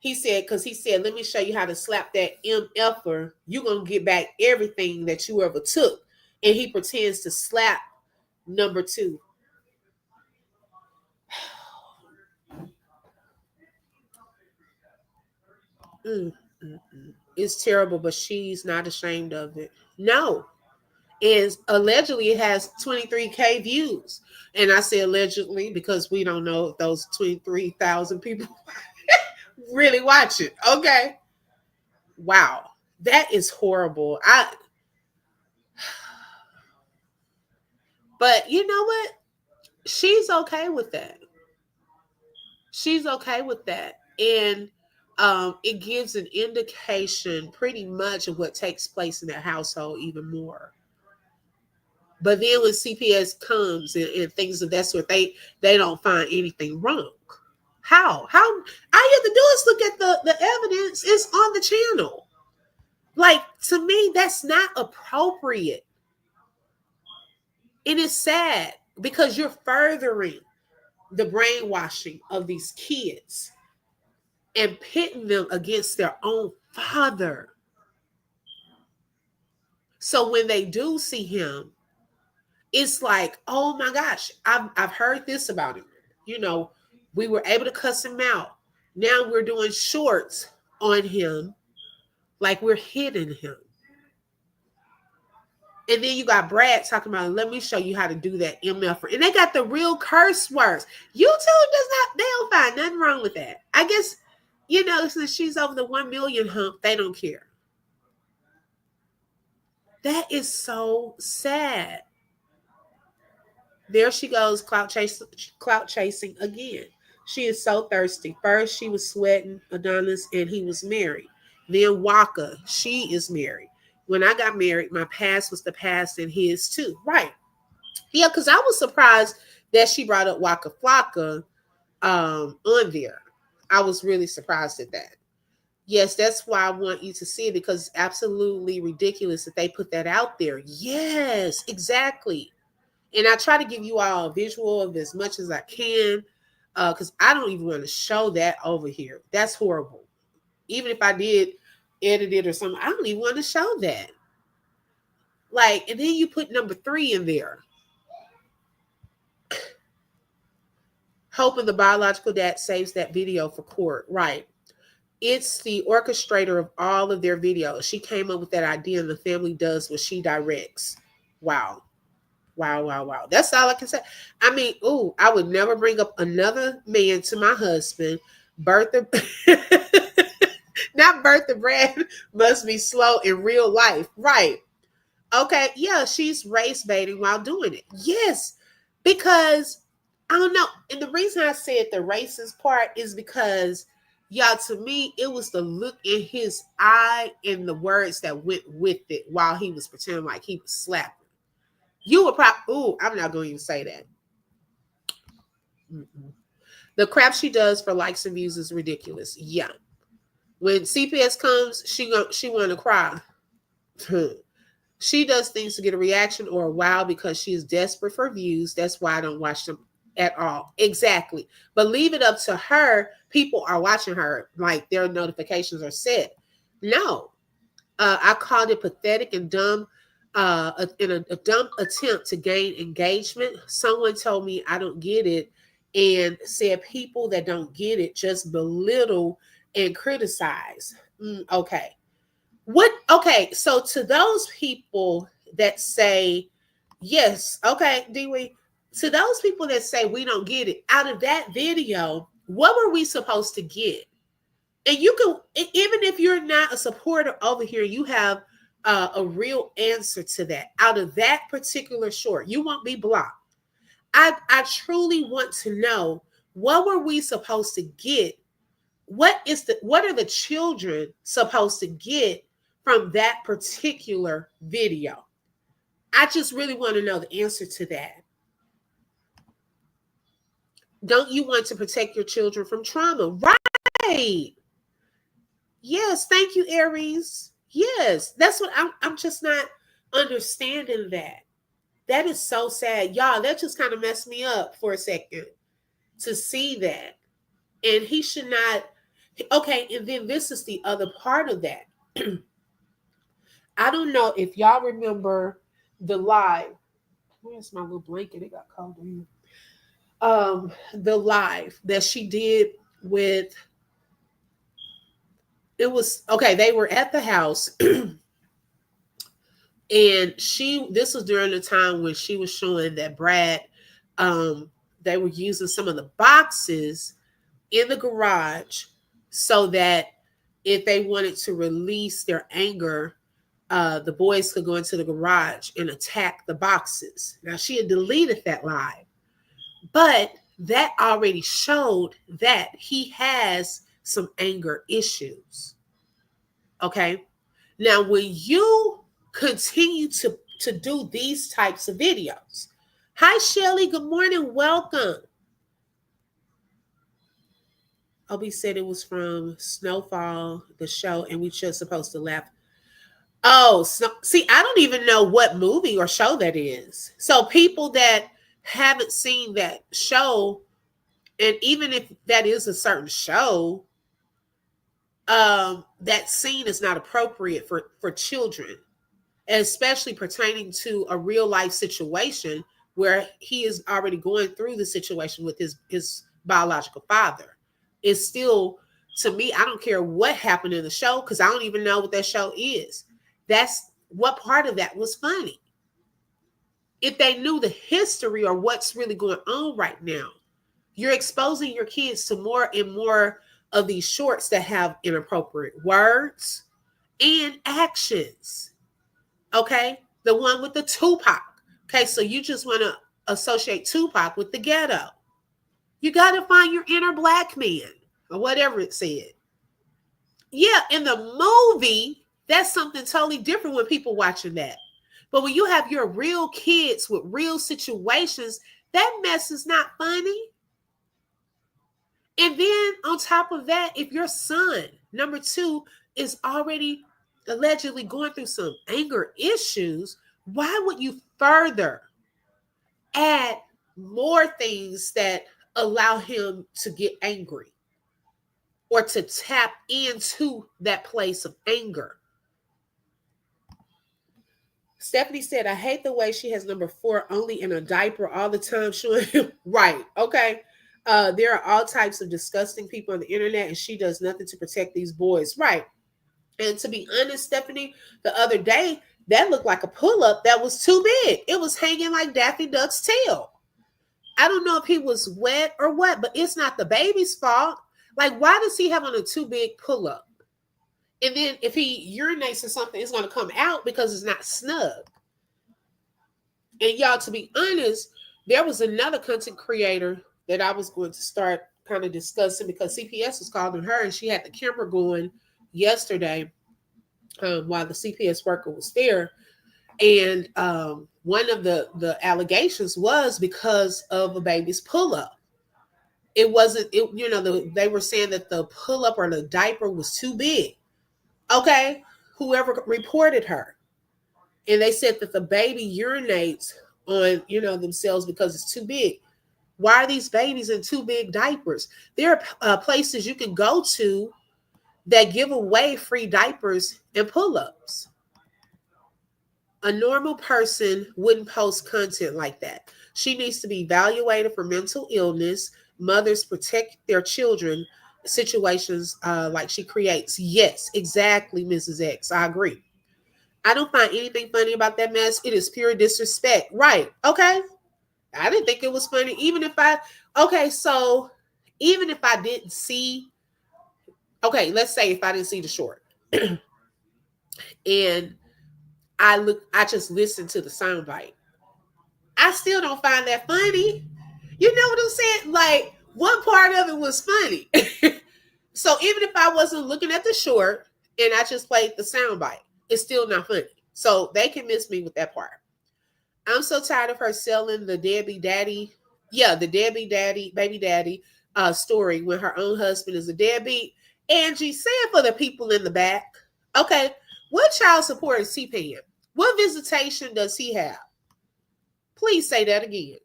A: he said, because he said, let me show you how to slap that MFer. You're going to get back everything that you ever took. And he pretends to slap number 2. Mm, mm, mm. It's terrible, but she's not ashamed of it. No. is allegedly it has 23K views. And I say allegedly because we don't know if those 23,000 people really watch it. Okay. Wow. That is horrible. But you know what? She's okay with that. She's okay with that. And it gives an indication pretty much of what takes place in that household even more. But then when CPS comes and things of that sort, they don't find anything wrong. How all you have to do is look at the evidence. It's on the channel. Like, to me, that's not appropriate. It is sad because you're furthering the brainwashing of these kids and pitting them against their own father. So when they do see him, it's like, oh my gosh, I've heard this about him. You know, we were able to cuss him out. Now we're doing shorts on him, like we're hitting him. And then you got Brad talking about, let me show you how to do that MF. And they got the real curse words. YouTube does not, they don't find nothing wrong with that. I guess, you know, since she's over the 1 million hump, they don't care. That is so sad. There she goes, clout chasing again. She is so thirsty. First, she was sweating Adonis, and he was married. Then Waka, she is married. When I got married, my past was the past, and his too. Right? Yeah, because I was surprised that she brought up Waka Flocka on there. I was really surprised at that. Yes, that's why I want you to see it, because it's absolutely ridiculous that they put that out there. Yes, exactly. And I try to give you all a visual of as much as I can, because I don't even want to show that over here. That's horrible. Even if I did edit it or something, I don't even want to show that. Like, and then you put number 3 in there. Hoping the biological dad saves that video for court. Right. It's the orchestrator of all of their videos. She came up with that idea, and the family does what she directs. Wow. Wow, wow, wow. That's all I can say. I mean, ooh, I would never bring up another man to my husband. Bertha, not Bertha Brad, must be slow in real life. Right. Okay. Yeah, she's race baiting while doing it. Yes. Because I don't know. And the reason I said the racist part is because, y'all, to me, it was the look in his eye and the words that went with it while he was pretending like he was slapping. You would probably, ooh, I'm not going to even say that. Mm-mm. The crap she does for likes and views is ridiculous. Yeah. When CPS comes, she want to cry. She does things to get a reaction or a wow because she is desperate for views. That's why I don't watch them at all. Exactly. But leave it up to her. People are watching her, like their notifications are set. No. I called it pathetic and dumb. In a dumb attempt to gain engagement. Someone told me I don't get it and said people that don't get it just belittle and criticize. Okay. What? Okay. So to those people that say, yes, okay, Dewey, to those people that say we don't get it, out of that video, what were we supposed to get? And you can, even if you're not a supporter over here, you have a real answer to that. Out of that particular short, you won't be blocked. I truly want to know, what were we supposed to get? What are the children supposed to get from that particular video? I just really want to know the answer to that. Don't you want to protect your children from trauma? Right. Yes, thank you, Aries. Yes, that's what I'm just not understanding that. That is so sad. Y'all, that just kind of messed me up for a second to see that. And he should not. Okay, and then this is the other part of that. I don't know if y'all remember the live. Where's my little blanket? It got cold in here. The live that she did with, it was okay, they were at the house And this was during the time when she was showing that Brad, they were using some of the boxes in the garage so that if they wanted to release their anger, the boys could go into the garage and attack the boxes. Now, she had deleted that live, but that already showed that he has some anger issues. Okay. Now, when you continue to do these types of videos, hi, Shelly. Good morning. Welcome. Obi said it was from Snowfall, the show, and we just supposed to laugh. Oh, see, I don't even know what movie or show that is. So people that haven't seen that show, and even if that is a certain show, that scene is not appropriate for children, especially pertaining to a real life situation where he is already going through the situation with his biological father. It's still, to me, I don't care what happened in the show because I don't even know what that show is. That's what part of that was funny. If they knew the history or what's really going on right now, you're exposing your kids to more and more of these shorts that have inappropriate words and actions. Okay. The one with the Tupac. Okay. So you just want to associate Tupac with the ghetto. You got to find your inner black man or whatever it said. Yeah. In the movie, that's something totally different when people watching that. But when you have your real kids with real situations, that mess is not funny. And then on top of that, if your son, number 2, is already allegedly going through some anger issues, why would you further add more things that allow him to get angry or to tap into that place of anger? Stephanie said, I hate the way she has number 4 only in a diaper all the time showing him. Right. Okay. There are all types of disgusting people on the internet, and she does nothing to protect these boys. Right. And to be honest, Stephanie, the other day, that looked like a pull-up that was too big. It was hanging like Daffy Duck's tail. I don't know if he was wet or what, but it's not the baby's fault. Like, why does he have on a too big pull-up? And then if he urinates or something, it's going to come out because it's not snug. And y'all, to be honest, there was another content creator that I was going to start kind of discussing because CPS was calling her and she had the camera going yesterday while the CPS worker was there. And one of the allegations was because of a baby's pull-up. It wasn't, they were saying that the pull-up or the diaper was too big. Okay, whoever reported her. And they said that the baby urinates on, themselves because it's too big. Why are these babies in too big diapers? There are places you can go to that give away free diapers and pull-ups. A normal person wouldn't post content like that. She needs to be evaluated for mental illness. Mothers protect their children. Situations like she creates. Yes, exactly, Mrs. X. I agree. I don't find anything funny about that mess. It is pure disrespect. Right. Okay. I didn't think it was funny. So even if I didn't see, let's say if I didn't see the short and I just listened to the soundbite, I still don't find that funny. You know what I'm saying? Like, one part of it was funny. So even if I wasn't looking at the short and I just played the soundbite, it's still not funny. So they can miss me with that part. I'm so tired of her selling the deadbeat daddy. Yeah, the deadbeat daddy, baby daddy story when her own husband is a deadbeat. Angie, say it for the people in the back. Okay, what child support is he paying? What visitation does he have? Please say that again.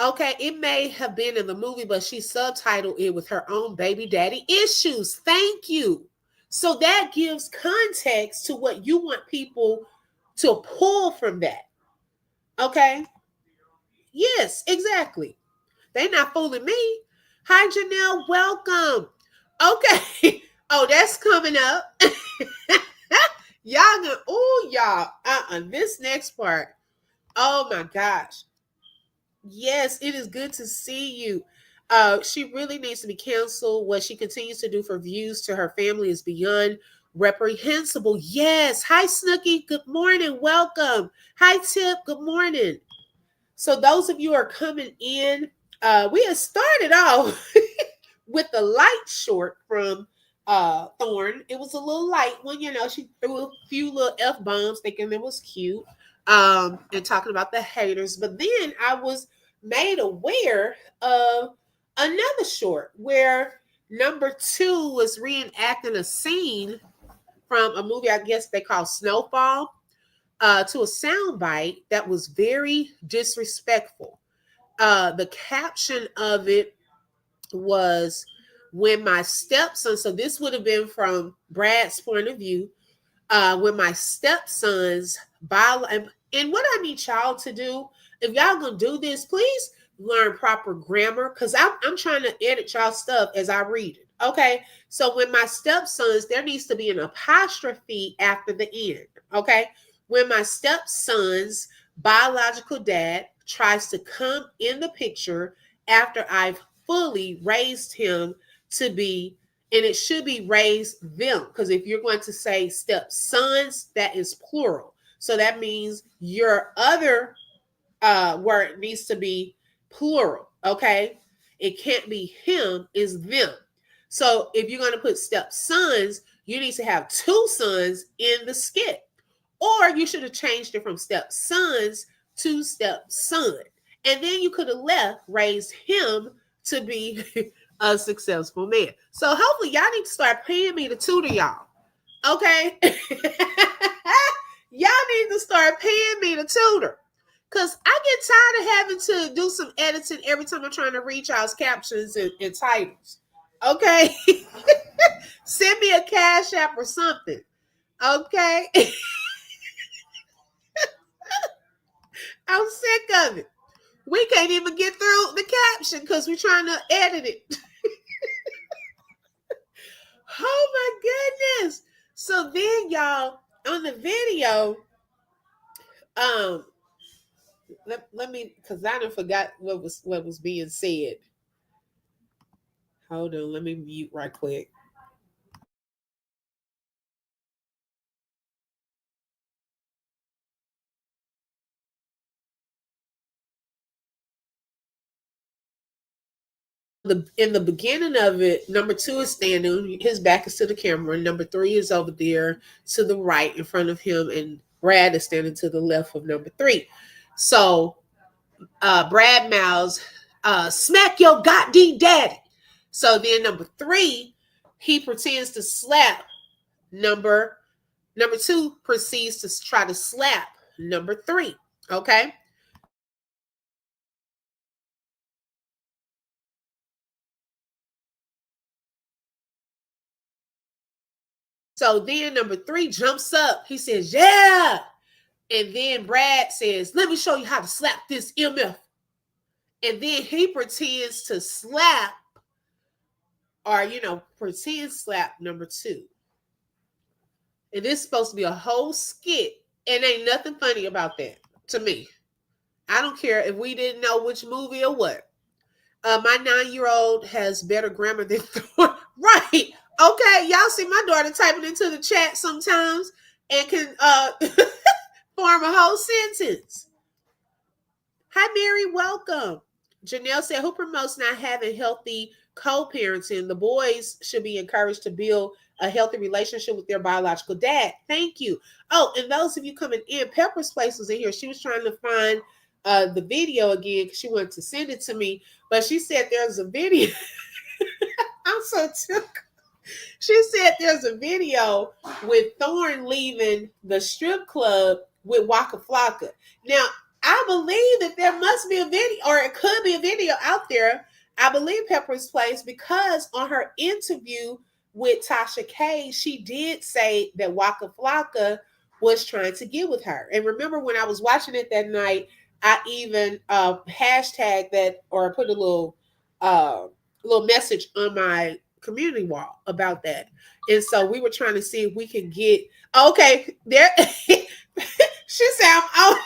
A: Okay, it may have been in the movie, but she subtitled it with her own baby daddy issues. Thank you. So that gives context to what you want people to pull from that. Okay? Yes, exactly. They're not fooling me. Hi, Janelle. Welcome. Okay. Oh, that's coming up. Y'all gonna, oh, y'all, this next part, oh my gosh. Yes, it is good to see you. She really needs to be canceled. What she continues to do for views to her family is beyond reprehensible. Yes. Hi, Snooky. Good morning. Welcome. Hi, Tip. Good morning. So, those of you who are coming in, we have started off with the light short from Thorn. It was a little light one, you know. She threw a few little F bombs, thinking it was cute, and talking about the haters. But then I was made aware of another short where number two was reenacting a scene from a movie, I guess they call Snowfall, to a soundbite that was very disrespectful. The caption of it was when my stepson, so this would have been from Brad's point of view, when my stepson's bio, and what I need y'all to do, if y'all gonna do this, please learn proper grammar, because I'm trying to edit y'all stuff as I read it. Okay, so when my stepsons, there needs to be an apostrophe after the end. Okay, when my stepson's biological dad tries to come in the picture after I've fully raised him to be, and it should be raised them, because if you're going to say stepsons, that is plural. So that means your other word needs to be plural. Okay, it can't be him, is them. So if you're going to put stepsons, you need to have two sons in the skit, or you should have changed it from stepsons to stepson, and then you could have left raised him to be a successful man. So hopefully y'all need to start paying me to tutor y'all. Okay? Y'all need to start paying me to tutor. Cause I get tired of having to do some editing every time I'm trying to read y'all's captions and titles. Okay? Send me a cash app or something. Okay? I'm sick of it. We can't even get through the caption because we're trying to edit it. Oh my goodness. So then y'all, on the video, um, let me, because I done forgot what was being said. Hold on, let me mute right quick. In the beginning of it, number two is standing, his back is to the camera. Number three is over there to the right in front of him, and Brad is standing to the left of number three. So Brad mouths, smack your goddamn daddy. So then number three, he pretends to slap number two proceeds to try to slap number three. Okay. So then number three jumps up. He says, yeah. And then Brad says, let me show you how to slap this MF. And then he pretends to slap, or, pretend slap number two. And this is supposed to be a whole skit. And ain't nothing funny about that to me. I don't care if we didn't know which movie or what. My 9-year-old has better grammar than Thor. Right. Okay. Y'all see my daughter typing into the chat sometimes and can form a whole sentence. Hi, Mary. Welcome. Janelle said, who promotes not having healthy co-parenting? The boys should be encouraged to build a healthy relationship with their biological dad. Thank you. Oh, and those of you coming in, Pepper's Place was in here. She was trying to find the video again because she wanted to send it to me, but she said there's a video. I'm so took. She said there's a video with Thorn leaving the strip club with Waka Flocka. Now, I believe that there must be a video, or it could be a video out there. I believe Pepper's Place, because on her interview with Tasha K, she did say that Waka Flocka was trying to get with her. And remember, when I was watching it that night, I even hashtag that, or put a little message on my community wall about that. And so we were trying to see if we could get okay there. She said, "Oh,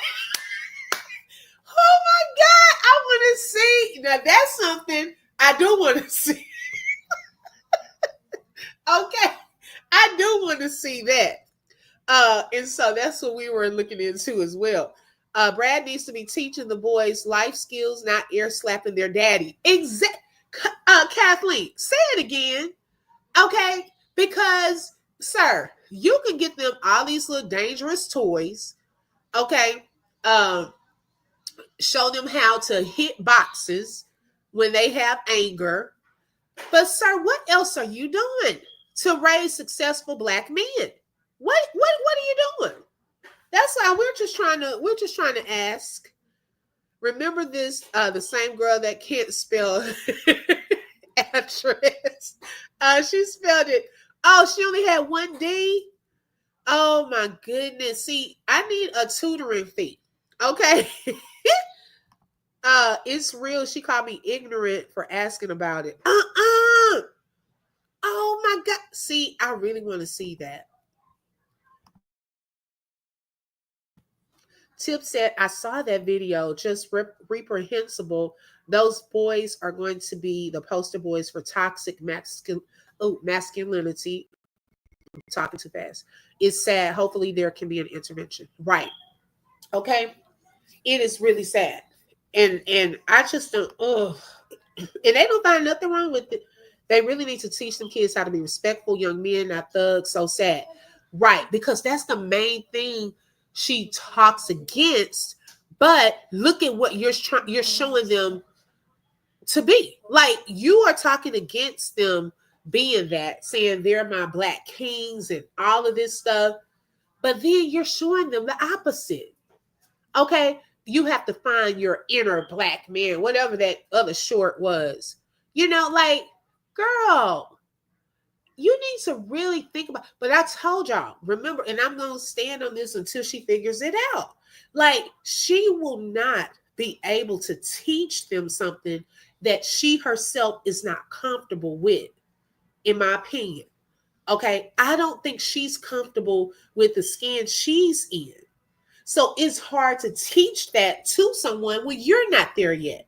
A: oh my God, I want to see." Now that's something I do want to see. Okay, I do want to see that. And so that's what we were looking into as well. Brad needs to be teaching the boys life skills, not air slapping their daddy. Kathleen, say it again. Okay, because sir, you can get them all these little dangerous toys. Okay, um, show them how to hit boxes when they have anger. But sir, what else are you doing to raise successful black men? What are you doing? That's why we're just trying to ask. Remember this, the same girl that can't spell actress. She spelled it. Oh, she only had one D. Oh my goodness. See, I need a tutoring fee. Okay. It's real. She called me ignorant for asking about it. Oh my God. See, I really want to see that. Tip said, I saw that video, just reprehensible. Those boys are going to be the poster boys for toxic masculinity. I'm talking too fast. It's sad. Hopefully, there can be an intervention. Right. Okay. It is really sad. And I just don't, and they don't find nothing wrong with it. They really need to teach them kids how to be respectful young men, not thugs. So sad. Right. Because that's the main thing she talks against. But look at what you're showing them to be. Like, you are talking against them being that, saying they're my black kings and all of this stuff. But then you're showing them the opposite. Okay. You have to find your inner black man, whatever that other short was. Like, girl, you need to really think about. But I told y'all, remember, and I'm gonna stand on this until she figures it out. Like, she will not be able to teach them something that she herself is not comfortable with, in my opinion. Okay. I don't think she's comfortable with the skin she's in. So it's hard to teach that to someone when you're not there yet.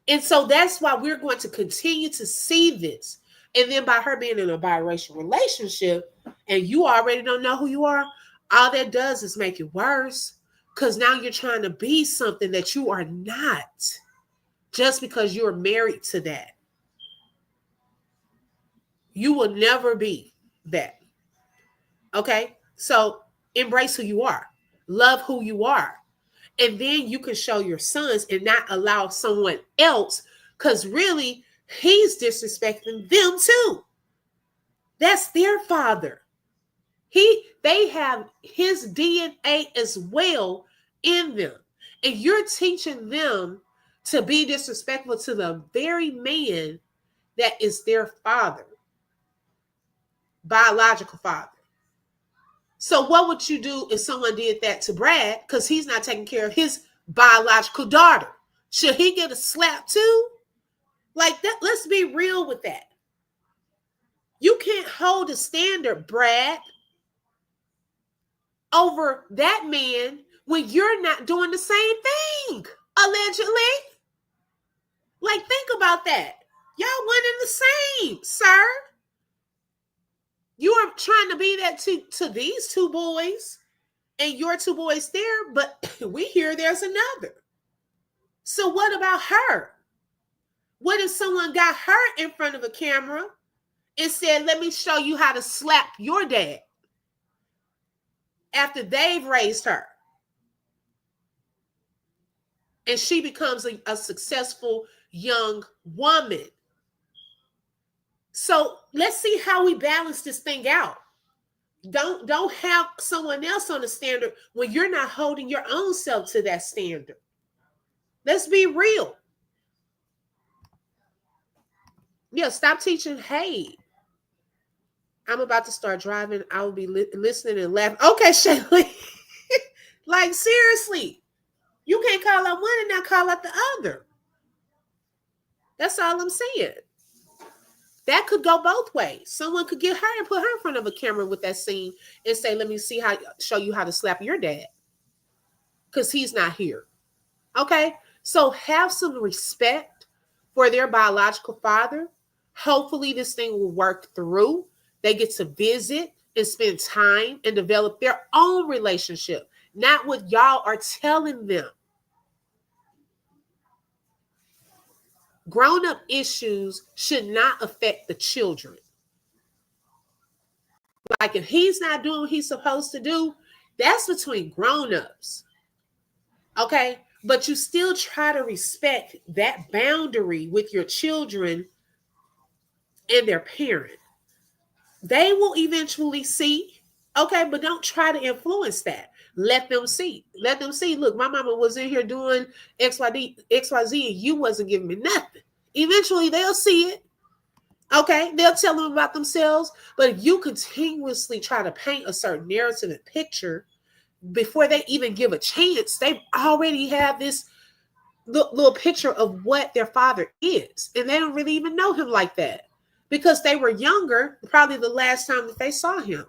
A: And so that's why we're going to continue to see this. And then by her being in a biracial relationship and you already don't know who you are, all that does is make it worse. Because now you're trying to be something that you are not just because you're married to that. You will never be that. Okay? So embrace who you are, love who you are. And then you can show your sons and not allow someone else, because really he's disrespecting them too. That's their father. They have his DNA as well in them. And you're teaching them to be disrespectful to the very man that is their father, biological father. So what would you do if someone did that to Brad because he's not taking care of his biological daughter? Should he get a slap too? Like that, let's be real with that. You can't hold a standard, Brad, over that man when you're not doing the same thing, allegedly. Like, think about that. Y'all one in the same, sir. You are trying to be that to these two boys and your two boys there, but we hear there's another. So what about her? What if someone got her in front of a camera and said, let me show you how to slap your dad after they've raised her? And she becomes a successful young woman. So let's see how we balance this thing out. Don't have someone else on the standard when you're not holding your own self to that standard. Let's be real. Yeah, stop teaching hate. I'm about to start driving. I will be listening and laughing. Okay, Shaylee. Like, seriously. You can't call out one and not call out the other. That's all I'm saying. That could go both ways. Someone could get her and put her in front of a camera with that scene and say, let me see how, show you how to slap your dad. Because he's not here. Okay? So have some respect for their biological father. Hopefully this thing will work through. They get to visit and spend time and develop their own relationship, not what y'all are telling them. Grown-up issues should not affect the children. Like if he's not doing what he's supposed to do, that's between grown-ups. Okay? But you still try to respect that boundary with your children and their parent. They will eventually see, okay, but don't try to influence that. Let them see. Let them see, look, my mama was in here doing XYZ, and you wasn't giving me nothing. Eventually they'll see it. Okay, they'll tell them about themselves. But if you continuously try to paint a certain narrative and picture before they even give a chance, they already have this little picture of what their father is. And they don't really even know him like that because they were younger, probably the last time that they saw him.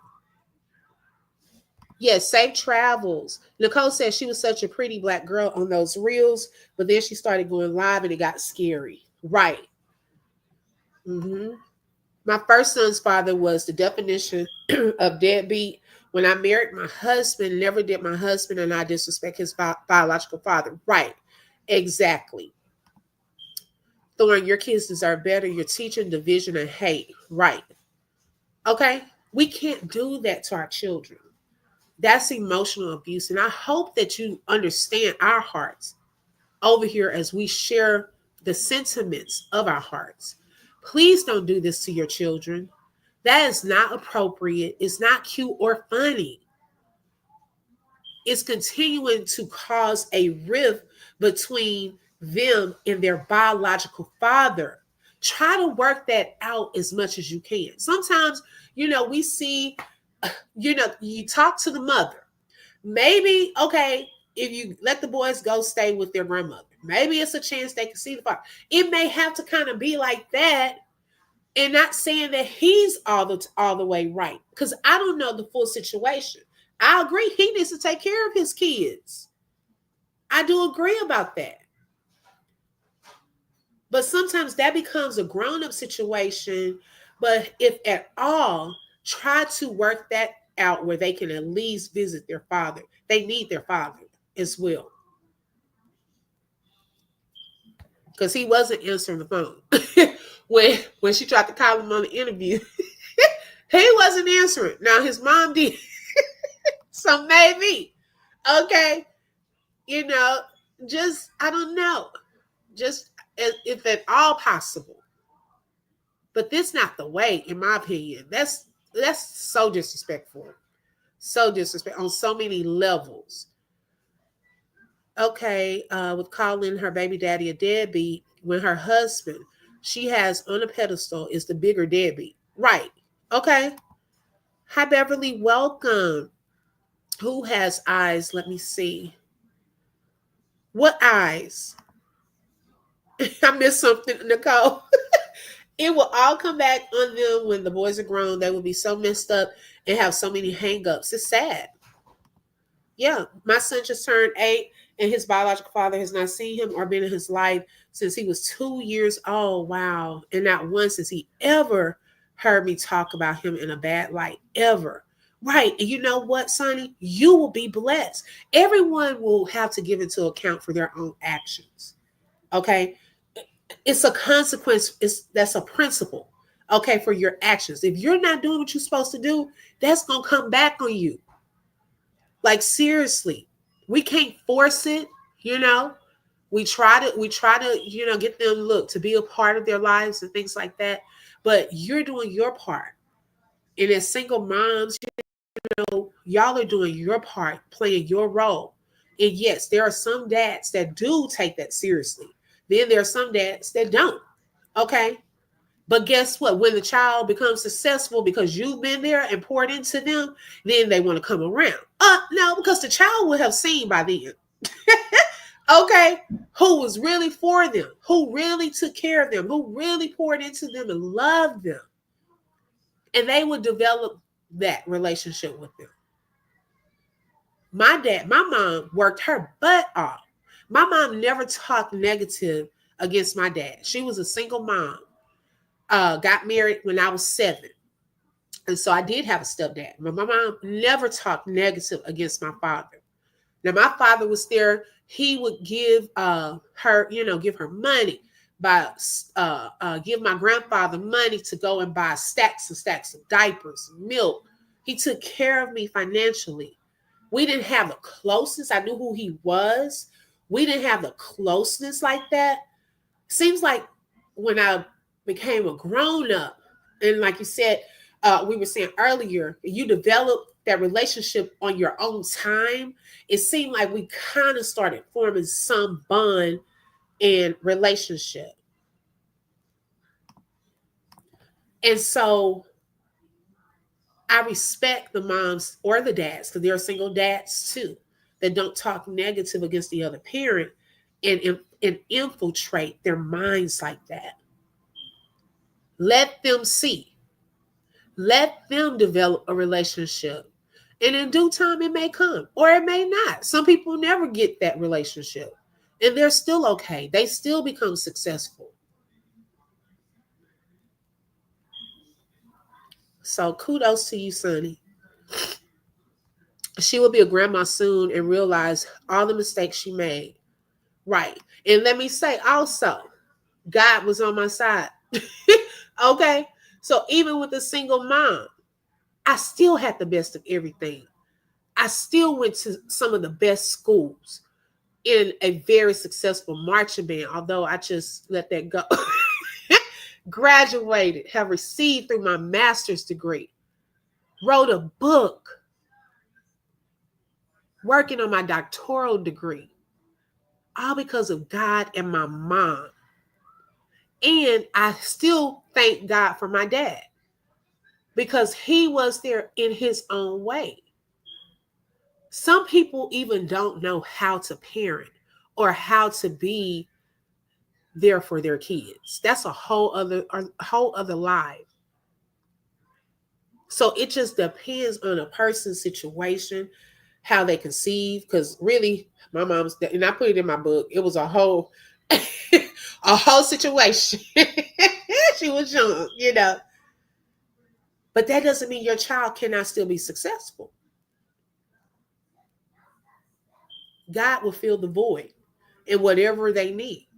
A: Yes, safe travels. Nicole said she was such a pretty black girl on those reels, but then she started going live and it got scary. Right. Mm-hmm. My first son's father was the definition of deadbeat. When I married my husband, never did my husband and I disrespect his biological father. Right. Exactly. Thorn, your kids deserve better. You're teaching division and hate. Right. Okay. We can't do that to our children. That's emotional abuse. And I hope that you understand our hearts over here as we share the sentiments of our hearts. Please don't do this to your children. That is not appropriate. It's not cute or funny. It's continuing to cause a rift between them and their biological father. Try to work that out as much as you can. Sometimes, we see, you talk to the mother. Maybe, okay, if you let the boys go stay with their grandmother, maybe it's a chance they can see the father. It may have to kind of be like that, and not saying that he's all the way right, because I don't know the full situation. I agree he needs to take care of his kids. I do agree about that. But sometimes that becomes a grown-up situation. But if at all, try to work that out where they can at least visit their father. They need their father as well. Because he wasn't answering the phone. when she tried to call him on the interview, he wasn't answering. Now his mom did. So maybe. Okay. Just, I don't know. Just if at all possible. But this not the way, in my opinion. That's so disrespectful. So disrespectful on so many levels. Okay, with calling her baby daddy a deadbeat when her husband she has on a pedestal is the bigger deadbeat. Right. Okay. Hi, Beverly. Welcome. Who has eyes? Let me see. What eyes? I missed something, Nicole. It will all come back on them when the boys are grown. They will be so messed up and have so many hangups. It's sad. Yeah, my son just turned 8 and his biological father has not seen him or been in his life since he was 2 years old. Wow. And not once has he ever heard me talk about him in a bad light, ever. Right. And you know what, Sonny? You will be blessed. Everyone will have to give into account for their own actions. Okay. It's a consequence. That's a principle. Okay. For your actions. If you're not doing what you're supposed to do, that's going to come back on you. Like, seriously, we can't force it. We try to, get them to be a part of their lives and things like that. But you're doing your part. And as single moms, y'all are doing your part, playing your role. And yes, there are some dads that do take that seriously. Then there are some dads that don't. Okay. But guess what? When the child becomes successful because you've been there and poured into them, then they want to come around. No, because the child will have seen by then. Okay, who was really for them, who really took care of them, who really poured into them and loved them. And they would develop that relationship with them. My mom worked her butt off. My mom never talked negative against my dad. She was a single mom. Got married when I was 7. And so I did have a stepdad. But my mom never talked negative against my father. Now my father was there. He would give her, give her money, give my grandfather money to go and buy stacks and stacks of diapers, milk. He took care of me financially. We didn't have the closeness. I knew who he was. We didn't have the closeness like that. Seems like when I became a grown up, and like you said, we were saying earlier, you develop that relationship on your own time. It seemed like we kind of started forming some bond and relationship. And so I respect the moms or the dads, because there are single dads too, that don't talk negative against the other parent and infiltrate their minds like that. Let them see. Let them develop a relationship. And in due time, it may come or it may not. Some people never get that relationship and they're still okay. They still become successful. So kudos to you, Sonny. She will be a grandma soon and realize all the mistakes she made. Right. And let me say also, God was on my side. Okay. So even with a single mom, I still had the best of everything. I still went to some of the best schools in a very successful marching band, although I just let that go. Graduated, have received through my master's degree, wrote a book, working on my doctoral degree, all because of God and my mom. And I still thank God for my dad because he was there in his own way. Some people even don't know how to parent or how to be there for their kids. That's a whole other life. So it just depends on a person's situation, how they conceive. Because really, my mom's, and I put it in my book, it was a whole a whole situation. She was young. But that doesn't mean your child cannot still be successful. God will fill the void in whatever they need.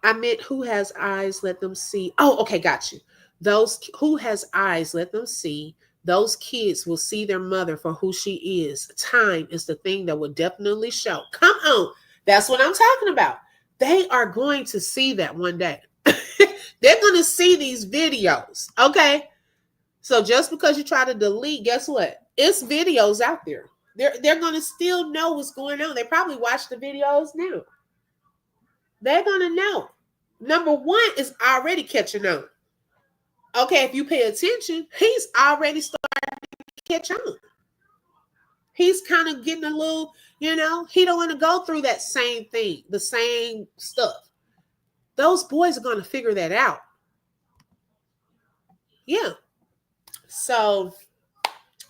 A: I meant who has eyes, let them see. Oh, okay, got you. Those who has eyes, let them see. Those kids will see their mother for who she is. Time is the thing that will definitely show. Come on. That's what I'm talking about. They are going to see that one day. They're going to see these videos. Okay. So just because you try to delete, guess what? It's videos out there. They're going to still know what's going on. They probably watch the videos now. They're going to know. Number one is already catching on. Okay, if you pay attention, he's already starting to catch on. He's kind of getting a little, he don't want to go through that same thing, the same stuff. Those boys are going to figure that out. Yeah. So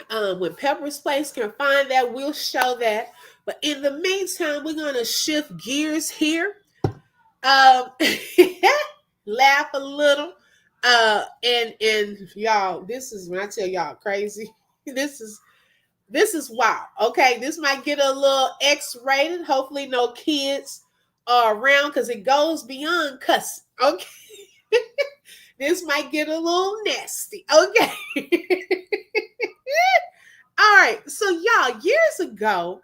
A: when Pepper's Place can find that, we'll show that. But in the meantime, we're going to shift gears here. Laugh a little. And y'all, this is when I tell y'all crazy. This is wild. Okay, this might get a little X-rated. Hopefully, no kids are around because it goes beyond cussing. Okay, this might get a little nasty. Okay. All right. So y'all, years ago,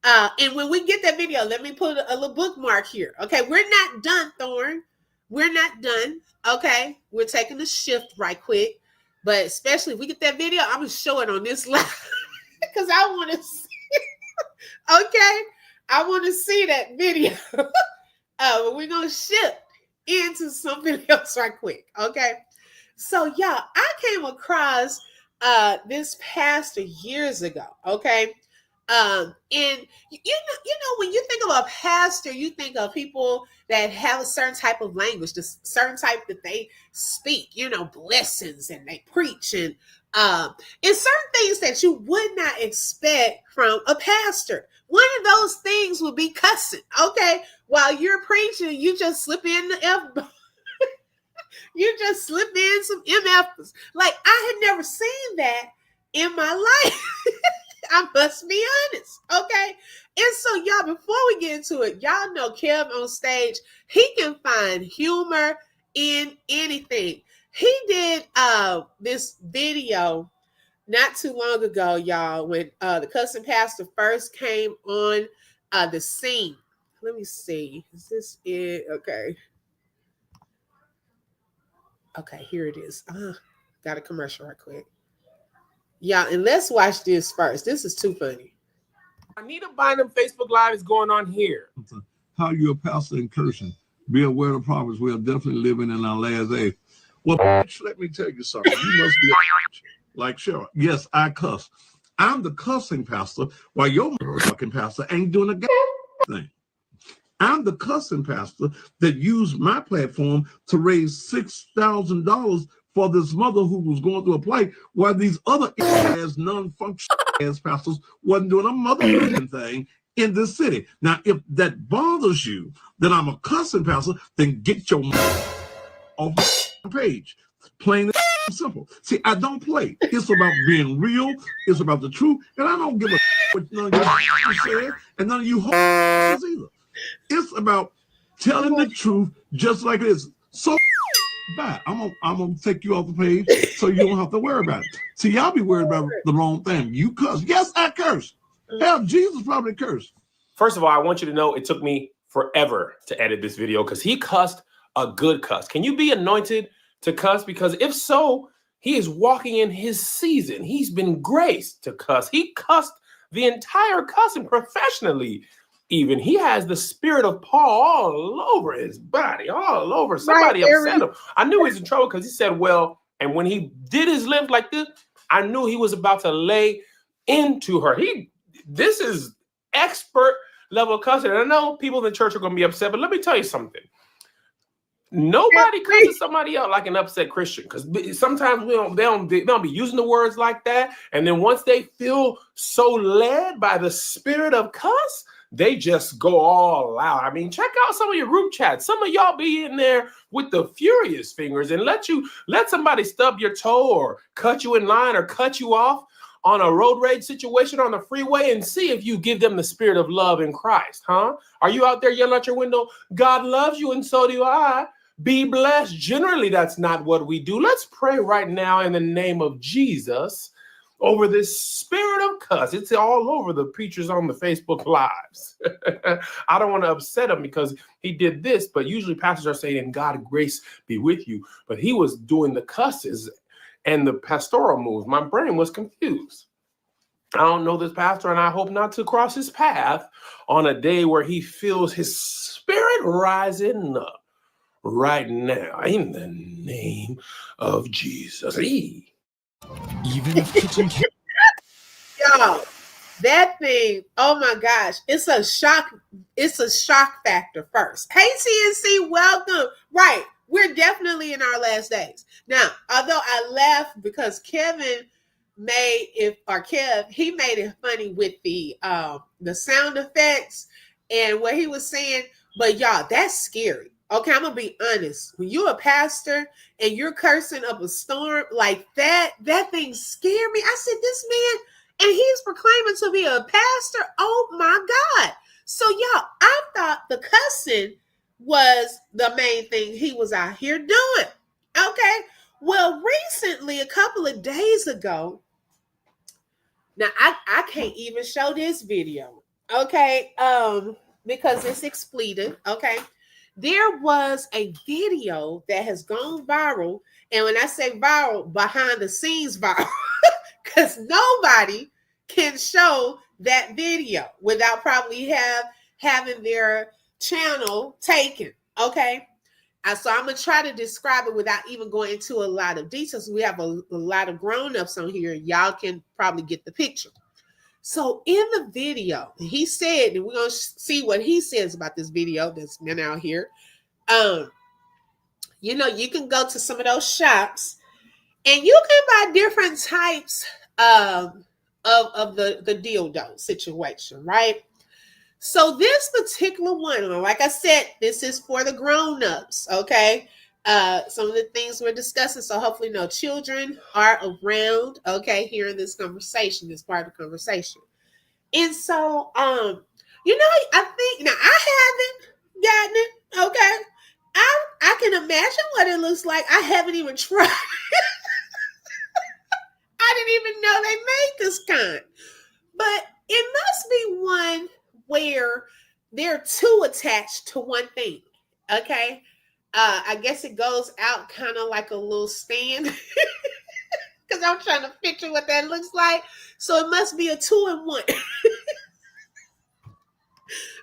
A: and when we get that video, let me put a little bookmark here. Okay, we're not done, Thorn. We're not done. Okay, we're taking a shift right quick. But especially if we get that video, I'm gonna show it on this live because I want to see. Okay, I want to see that video. We're gonna shift into something else right quick. Okay, so y'all, I came across this pastor years ago. Okay, And you know, when you think of a pastor, you think of people that have a certain type of language, the certain type that they speak, you know, blessings, and they preach, and it's certain things that you would not expect from a pastor. One of those things would be cussing. Okay, while you're preaching, you just slip in the F. You just slip in some MFs. Like, I had never seen that in my life. I must be honest. Okay. And so, y'all, before we get into it, y'all know Kev on stage, he can find humor in anything. He did this video not too long ago, y'all, when the Cussing pastor first came on the scene. Let me see. Is this it? Okay. Okay, here it is. Got a commercial right quick. Yeah, and let's watch this first. This is too funny.
C: Anita Bynum Facebook Live is going on here.
D: How you're a pastor in cursing. Be aware of the prophets. We are definitely living in our last days. Well, let me tell you something. You must be like Cheryl. Yes, I cuss. I'm the cussing pastor while your fucking pastor ain't doing a thing. I'm the cussing pastor that used my platform to raise $6,000 for this mother who was going through a plight, while these other ass non-functional ass pastors wasn't doing a motherfucking thing in this city. Now, if that bothers you that I'm a cussing pastor, then get your off my page. Plain and simple. See, I don't play. It's about being real. It's about the truth, and I don't give a what none of you said, and none of you either. It's about telling the truth just like it is. So bye. I'm gonna take you off the page so you don't have to worry about it. See, y'all be worried about the wrong thing. You cuss. Yes, I curse. Hell, Jesus probably cursed.
C: First of all, I want you to know it took me forever to edit this video because he cussed a good cuss. Can you be anointed to cuss? Because if so, he is walking in his season. He's been graced to cuss. He cussed the entire cussing professionally. Even he has the spirit of Paul all over his body, all over. Somebody upset him. I knew he was in trouble because he said, well, and when he did his lips like this, I knew he was about to lay into her. This is expert level cussing. And I know people in the church are going to be upset, but let me tell you something. Nobody cusses somebody out like an upset Christian, because sometimes they don't be using the words like that. And then once they feel so led by the spirit of cuss, they just go all out. I mean, check out some of your group chats. Some of y'all be in there with the furious fingers and let somebody stub your toe or cut you in line or cut you off on a road rage situation on the freeway and see if you give them the spirit of love in Christ, huh? Are you out there yelling out your window, God loves you and so do I? Be blessed. Generally, that's not what we do. Let's pray right now in the name of Jesus over this spirit of cuss. It's all over the preachers on the Facebook Lives. I don't want to upset him because he did this, but usually pastors are saying, God, grace be with you. But he was doing the cusses and the pastoral moves. My brain was confused. I don't know this pastor, and I hope not to cross his path on a day where he feels his spirit rising up right now in the name of Jesus.
E: Even if kitchen
A: Y'all, that thing, oh my gosh, it's a shock factor first. Hey CNC, welcome. Right, we're definitely in our last days. Now, although I laughed because Kev, he made it funny with the sound effects and what he was saying, but y'all, that's scary. Okay, I'm gonna be honest. When you're a pastor and you're cursing up a storm like that thing scared me. I said, this man, and he's proclaiming to be a pastor. Oh my God. So y'all, I thought the cussing was the main thing he was out here doing. Okay. Well, recently, a couple of days ago, now I can't even show this video. Okay. Because it's expletive. Okay. There was a video that has gone viral. And when I say viral, behind the scenes viral, because nobody can show that video without probably having their channel taken. Okay. So I'm going to try to describe it without even going into a lot of details. We have a lot of grown-ups on here. Y'all can probably get the picture. So in the video, he said, and we're gonna see what he says about this video that's been out here. You know, you can go to some of those shops and you can buy different types of the dildo situation, right? So this particular one, like I said, this is for the grown-ups, okay? Some of the things we're discussing, so hopefully no children are around, okay, hearing this conversation, this part of the conversation. And so, you know, I think now I haven't gotten it, okay? I can imagine what it looks like. I haven't even tried. I didn't even know they made this kind. But it must be one where they're two attached to one thing. Okay. I guess it goes out kind of like a little stand. Because I'm trying to picture what that looks like. So it must be a 2-in-1.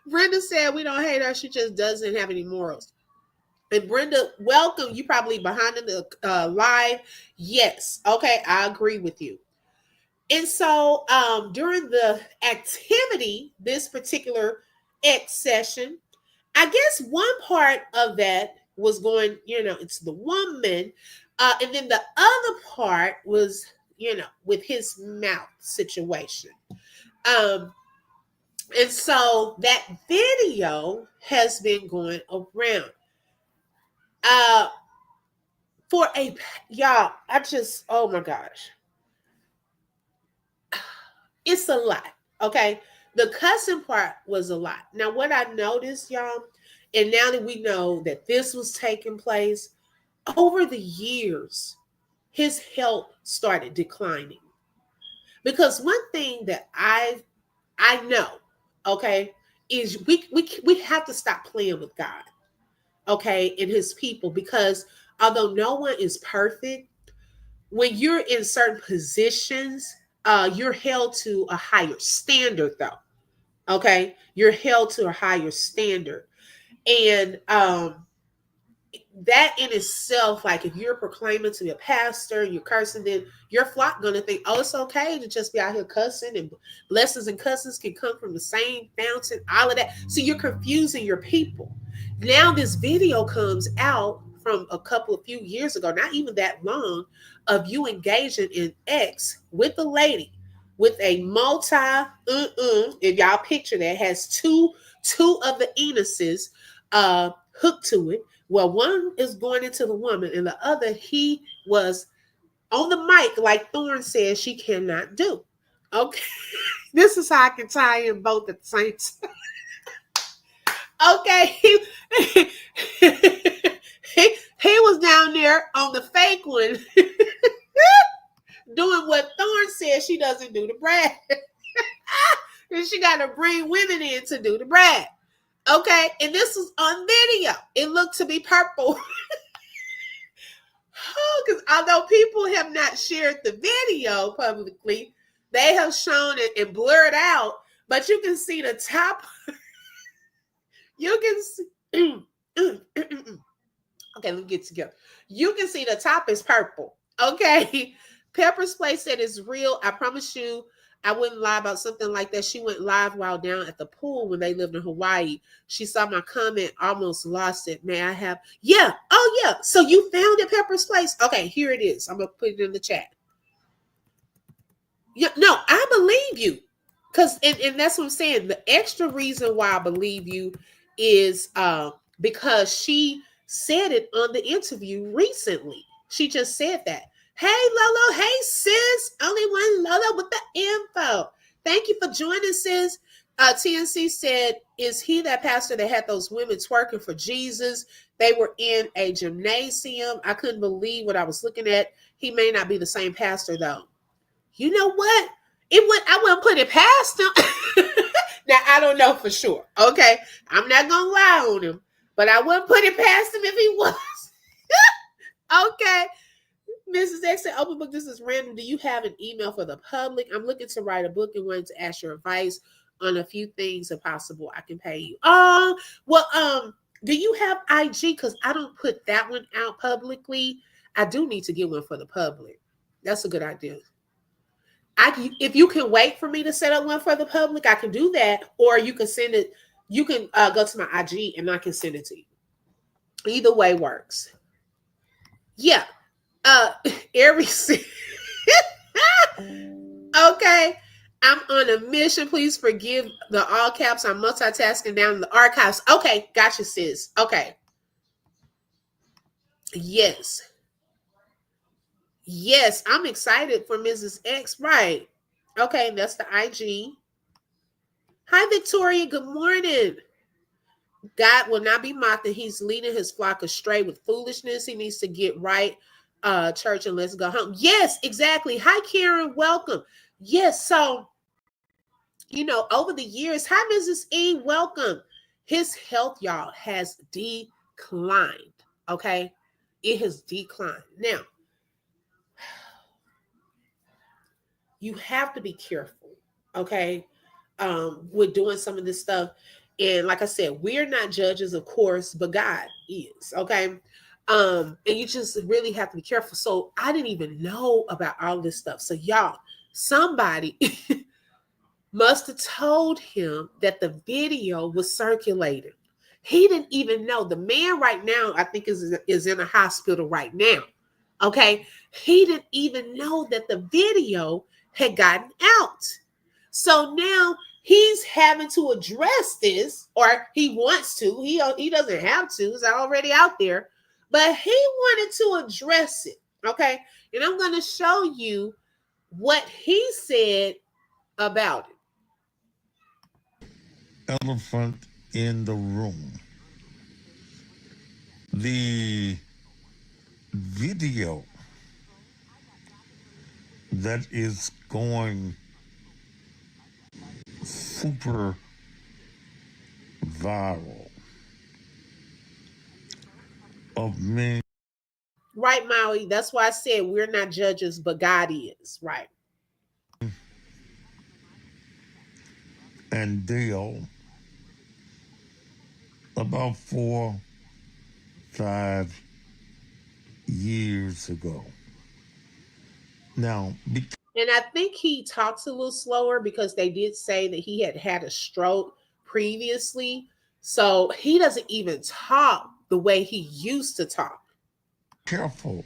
A: Brenda said we don't hate her. She just doesn't have any morals. And Brenda, welcome. You probably behind the live. Yes. Okay. I agree with you. And so during the activity, this particular X session, I guess one part of that was going, you know, it's the woman. And then the other part was, you know, with his mouth situation. And so that video has been going around. For a, y'all, I just, oh my gosh. It's a lot, okay? The cussing part was a lot. Now, what I noticed, y'all, and now that we know that this was taking place, over the years, his health started declining. Because one thing that I know, okay, is we have to stop playing with God, okay, and his people, because although no one is perfect, when you're in certain positions, you're held to a higher standard, though. Okay, you're held to a higher standard, and that in itself, like if you're proclaiming to be a pastor, you're cursing, then your flock gonna think, oh, it's okay to just be out here cussing, and blessings and cussings can come from the same fountain, all of that. So you're confusing your people. Now this video comes out from a few years ago, not even that long, of you engaging in X with a lady with a if y'all picture that, has two of the anuses hooked to it. Well, one is going into the woman, and the other, he was on the mic, like Thorne says she cannot do. Okay. This is how I can tie in both at the same time. Okay. He was down there on the fake one doing what Thorne says she doesn't do the Brad. And she got to bring women in to do the Brad. Okay. And this was on video. It looked to be purple. Because although people have not shared the video publicly, they have shown it and blurred out, but you can see the top. You can see. Okay, let me get together. You can see the top is purple. Okay. Pepper's Place said it's real. I promise you, I wouldn't lie about something like that. She went live while down at the pool when they lived in Hawaii. She saw my comment, almost lost it. May I have? Yeah. Oh, yeah. So you found it, Pepper's Place? Okay, here it is. I'm going to put it in the chat. Yeah, no, I believe you. Because, and that's what I'm saying. The extra reason why I believe you is because she said it on the interview recently. She just said that. Hey, Lolo. Hey, sis. Only one Lolo with the info. Thank you for joining, sis. TNC said, is he that pastor that had those women twerking for Jesus? They were in a gymnasium. I couldn't believe what I was looking at. He may not be the same pastor, though. You know what? I wouldn't put it past him. Now, I don't know for sure. Okay. I'm not going to lie on him, but I wouldn't put it past him if he was. Okay. Mrs. X said, open book, this is random. Do you have an email for the public? I'm looking to write a book and wanted to ask your advice on a few things. If possible, I can pay you. Do you have IG? Because I don't put that one out publicly. I do need to get one for the public. That's a good idea. if you can wait for me to set up one for the public, I can do that, or you can send it. You can go to my IG and I can send it to you. Either way works. Yeah. Every okay. I'm on a mission. Please forgive the all caps. I'm multitasking down in the archives. Okay, gotcha, sis. Okay. Yes. Yes, I'm excited for Mrs. X. Right. Okay, that's the IG. Hi, Victoria. Good morning. God will not be mocked, and he's leading his flock astray with foolishness. He needs to get right, church, and let's go home. Yes, exactly. Hi, Karen. Welcome. Yes, so, over the years, hi, Mrs. E. Welcome. His health, y'all, has declined. Okay? It has declined. Now, you have to be careful, okay, with doing some of this stuff. And like I said, we're not judges, of course, but God is, okay? And you just really have to be careful. So I didn't even know about all this stuff. So y'all, somebody must have told him that the video was circulating. He didn't even know. The man right now, I think, is in a hospital right now. Okay. He didn't even know that the video had gotten out. So now he's having to address this, or he wants to. He doesn't have to. It's already out there. But he wanted to address it. Okay. And I'm going to show you what he said about it.
F: Elephant in the room. The video that is going super viral of me.
A: Right, Maui. That's why I said we're not judges, but God is. Right.
F: And Dale about 4-5 years ago. Now,
A: and I think he talks a little slower because they did say that he had had a stroke previously. So he doesn't even talk the way he used to talk.
F: Careful.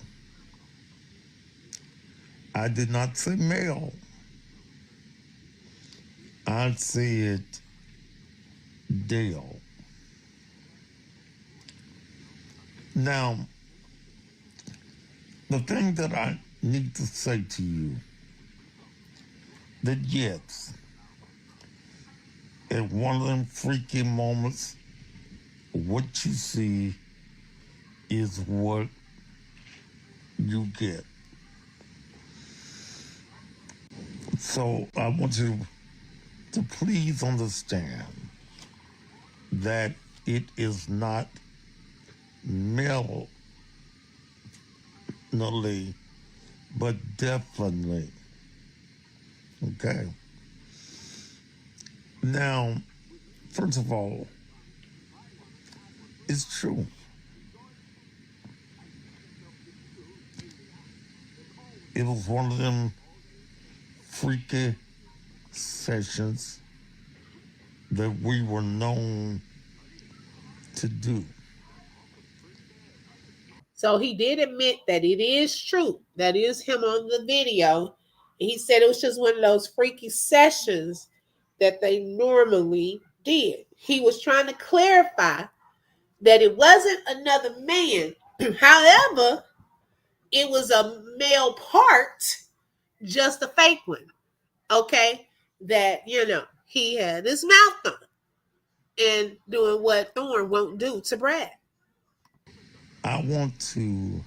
F: I did not say male. I said Dale. Now, the thing that I need to say to you, that yes, at one of them freaky moments, what you see is what you get. So I want you to please understand that it is not mentally, but definitely. Okay. Now, first of all, it's true. It was one of them freaky sessions that we were known to do.
A: So he did admit that it is true. That is him on the video. He said it was just one of those freaky sessions that they normally did. He was trying to clarify that it wasn't another man. However, it was a male part, just a fake one. Okay? That, he had his mouth on and doing what Thorne won't do to Brad.
F: I want to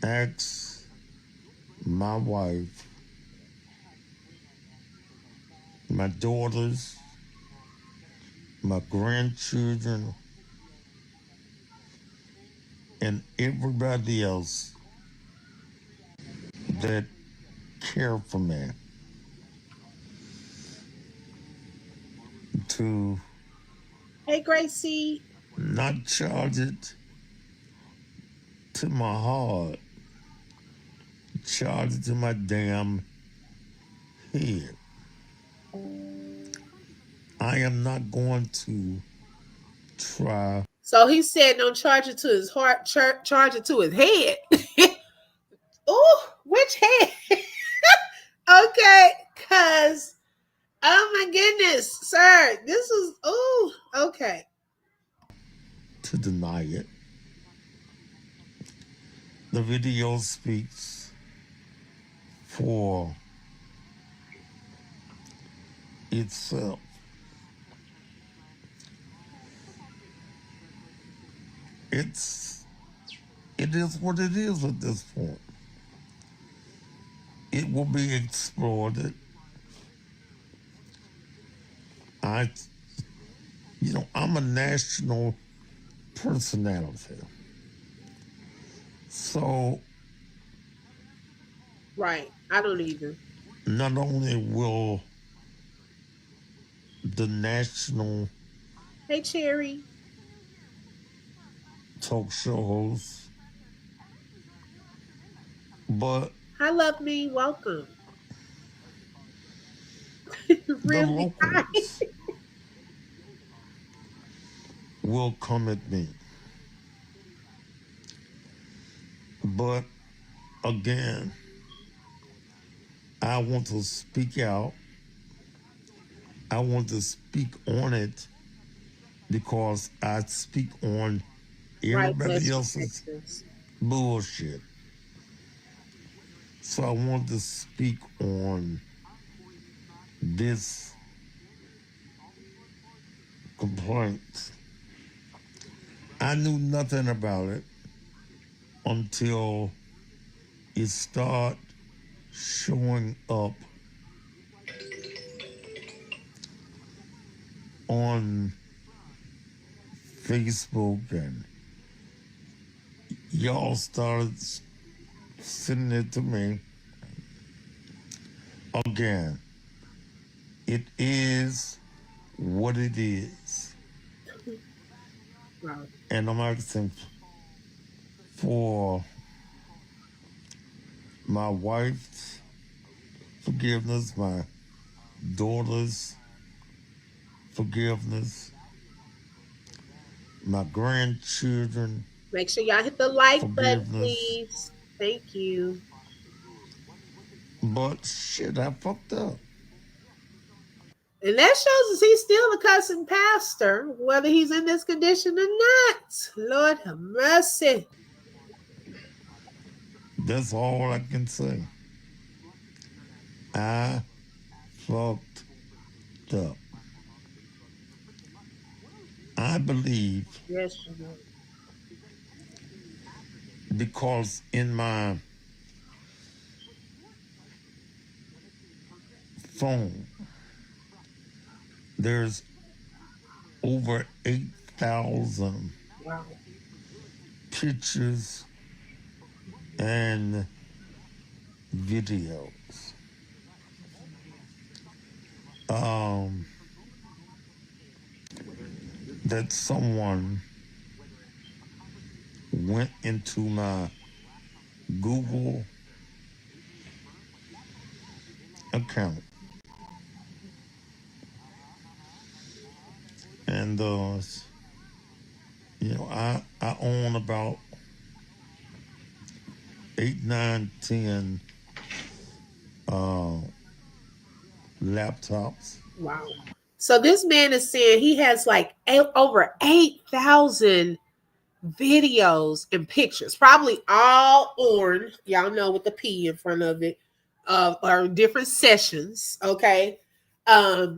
F: ask my wife, my daughters, my grandchildren, and everybody else that care for me to
A: Hey, Gracie.
F: not charge it to my heart, charge it to my damn head. I am not going to try.
A: So he said, "Don't charge it to his heart. Charge it to his head." Ooh, which head? Okay, cause oh my goodness, sir, this is ooh okay.
F: To deny it. The video speaks for itself. It is what it is at this point. It will be exploited. I'm a national personality. So
A: Right, I don't either.
F: not only will the national
A: Hey, Cherry.
F: talk show hosts, but
A: Hi, love me. Welcome.
F: the
A: Really? Hi.
F: locals will come at me. But again, I want to speak out. I want to speak on it because I speak on
A: Right,
F: everybody
A: bless you,
F: else's
A: Texas.
F: bullshit. So I want to speak on this complaint. I knew nothing about it until it started showing up on Facebook and y'all started sending it to me. Again, it is what it is.
A: Wow.
F: And I'm asking for my wife's forgiveness, my daughter's forgiveness, my grandchildren
A: Make sure y'all hit the like button,
F: forgiveness.
A: please. Thank you.
F: But shit, I fucked up.
A: And that shows us he's still a cussing pastor, whether he's in this condition or not. Lord have mercy.
F: That's all I can say. I fucked up. I believe
A: Yes, you do.
F: because in my phone, there's over 8,000
A: Wow.
F: pictures and videos. That someone went into my Google account and I own about 8, 9, 10 laptops.
A: Wow. So this man is saying he has like over 8,000 videos and pictures, probably all on, y'all know, with the P in front of it, or different sessions. Okay.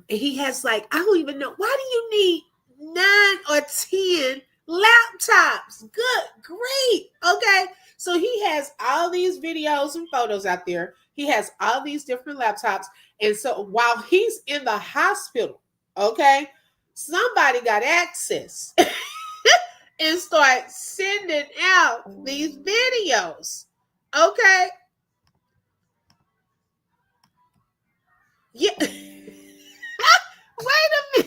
A: He has like, I don't even know, why do you need 9 or 10 laptops? Good, great. Okay. So he has all these videos and photos out there. He has all these different laptops. And so while he's in the hospital, okay, somebody got access and start sending out these videos. Okay. Yeah. Wait a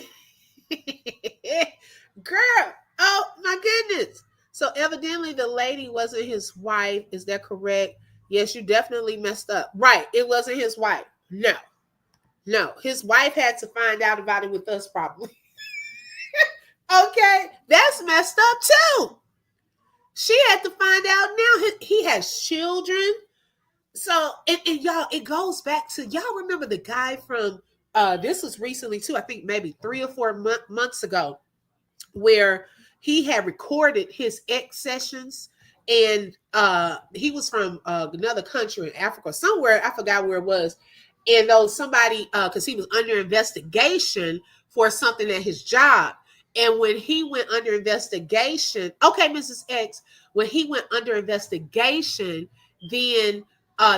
A: minute. Girl. Oh my goodness. So evidently the lady wasn't his wife. Is that correct? Yes, you definitely messed up. Right. It wasn't his wife. No. No. His wife had to find out about it with us probably. Okay. That's messed up too. She had to find out now. He has children. So, and y'all, it goes back to, y'all remember the guy from, this was recently too, I think maybe 3 or 4 months ago, where he had recorded his ex sessions, and he was from another country in Africa, somewhere, I forgot where it was. And though somebody, because he was under investigation for something at his job. And when he went under investigation, okay, Mrs. X, when he went under investigation, then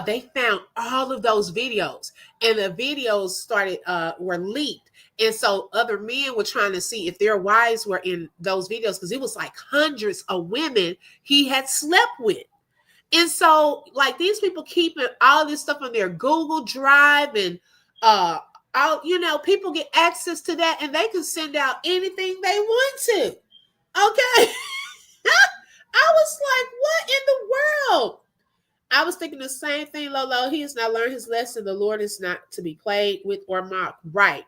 A: they found all of those videos, and the videos started were leaked. And so other men were trying to see if their wives were in those videos, because it was like hundreds of women he had slept with. And so, like, these people keeping all this stuff on their Google Drive, and all, people get access to that, and they can send out anything they want to. Okay. I was like, what in the world? I was thinking the same thing, Lolo. He has not learned his lesson. The Lord is not to be played with or mocked. Right.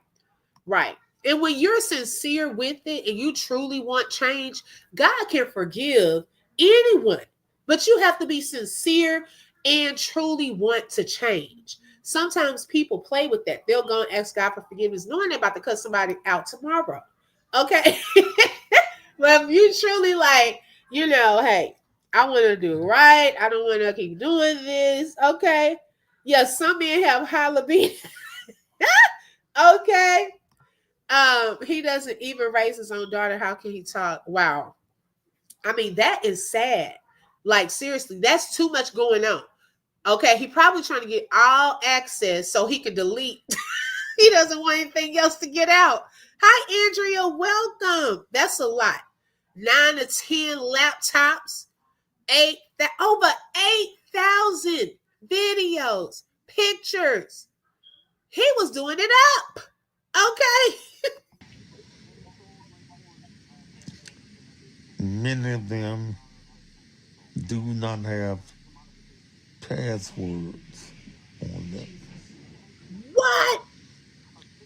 A: Right. And when you're sincere with it and you truly want change, God can forgive anyone. But you have to be sincere and truly want to change. Sometimes people play with that. They'll go and ask God for forgiveness, knowing they're about to cut somebody out tomorrow. Okay. But if you truly like, hey, I want to do right. I don't want to keep doing this. Okay. Yes, some men have high libido. Okay. He doesn't even raise his own daughter. How can he talk? Wow. I mean, that is sad. Like, seriously, that's too much going on. Okay, he probably trying to get all access so he can delete. He doesn't want anything else to get out. Hi, Andrea. Welcome. That's a lot. 9 to 10 laptops. Over 8,000 videos, pictures. He was doing it up. Okay.
F: Many of them do not have passwords on them.
A: What?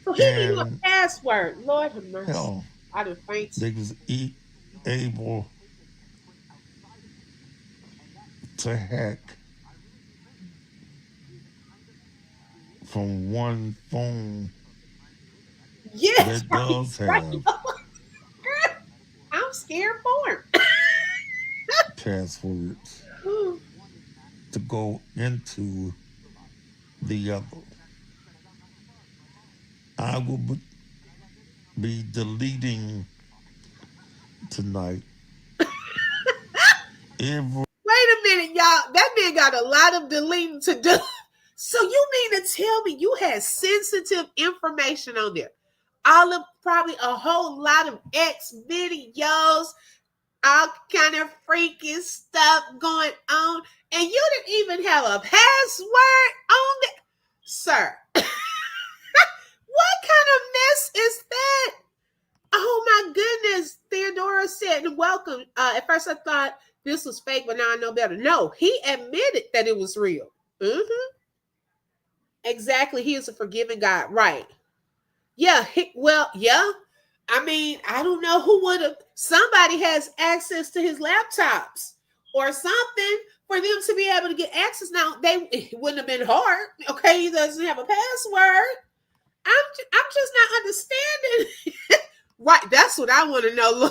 A: So he didn't know a
F: And
A: password. Lord have mercy.
F: hell,
A: I done fainted.
F: they was able to hack from one phone
A: Yes,
F: that
A: right,
F: does
A: right.
F: have
A: I'm scared for
F: passwords
A: him.
F: to go into the other. I will be deleting tonight every.
A: Wait a minute, y'all. That man got a lot of deleting to do. So you mean to tell me you had sensitive information on there? All of probably a whole lot of X videos, all kind of freaky stuff going on, and you didn't even have a password on it, sir. What kind of mess is that? Oh my goodness. Theodora said, welcome. At first I thought this was fake, but now I know better. No, he admitted that it was real. Mm-hmm. Exactly. He is a forgiving God. Right. Yeah. Yeah. I mean, I don't know who would have. Somebody has access to his laptops or something for them to be able to get access. Now, it wouldn't have been hard. Okay. He doesn't have a password. I'm just not understanding. Right. That's what I want to know.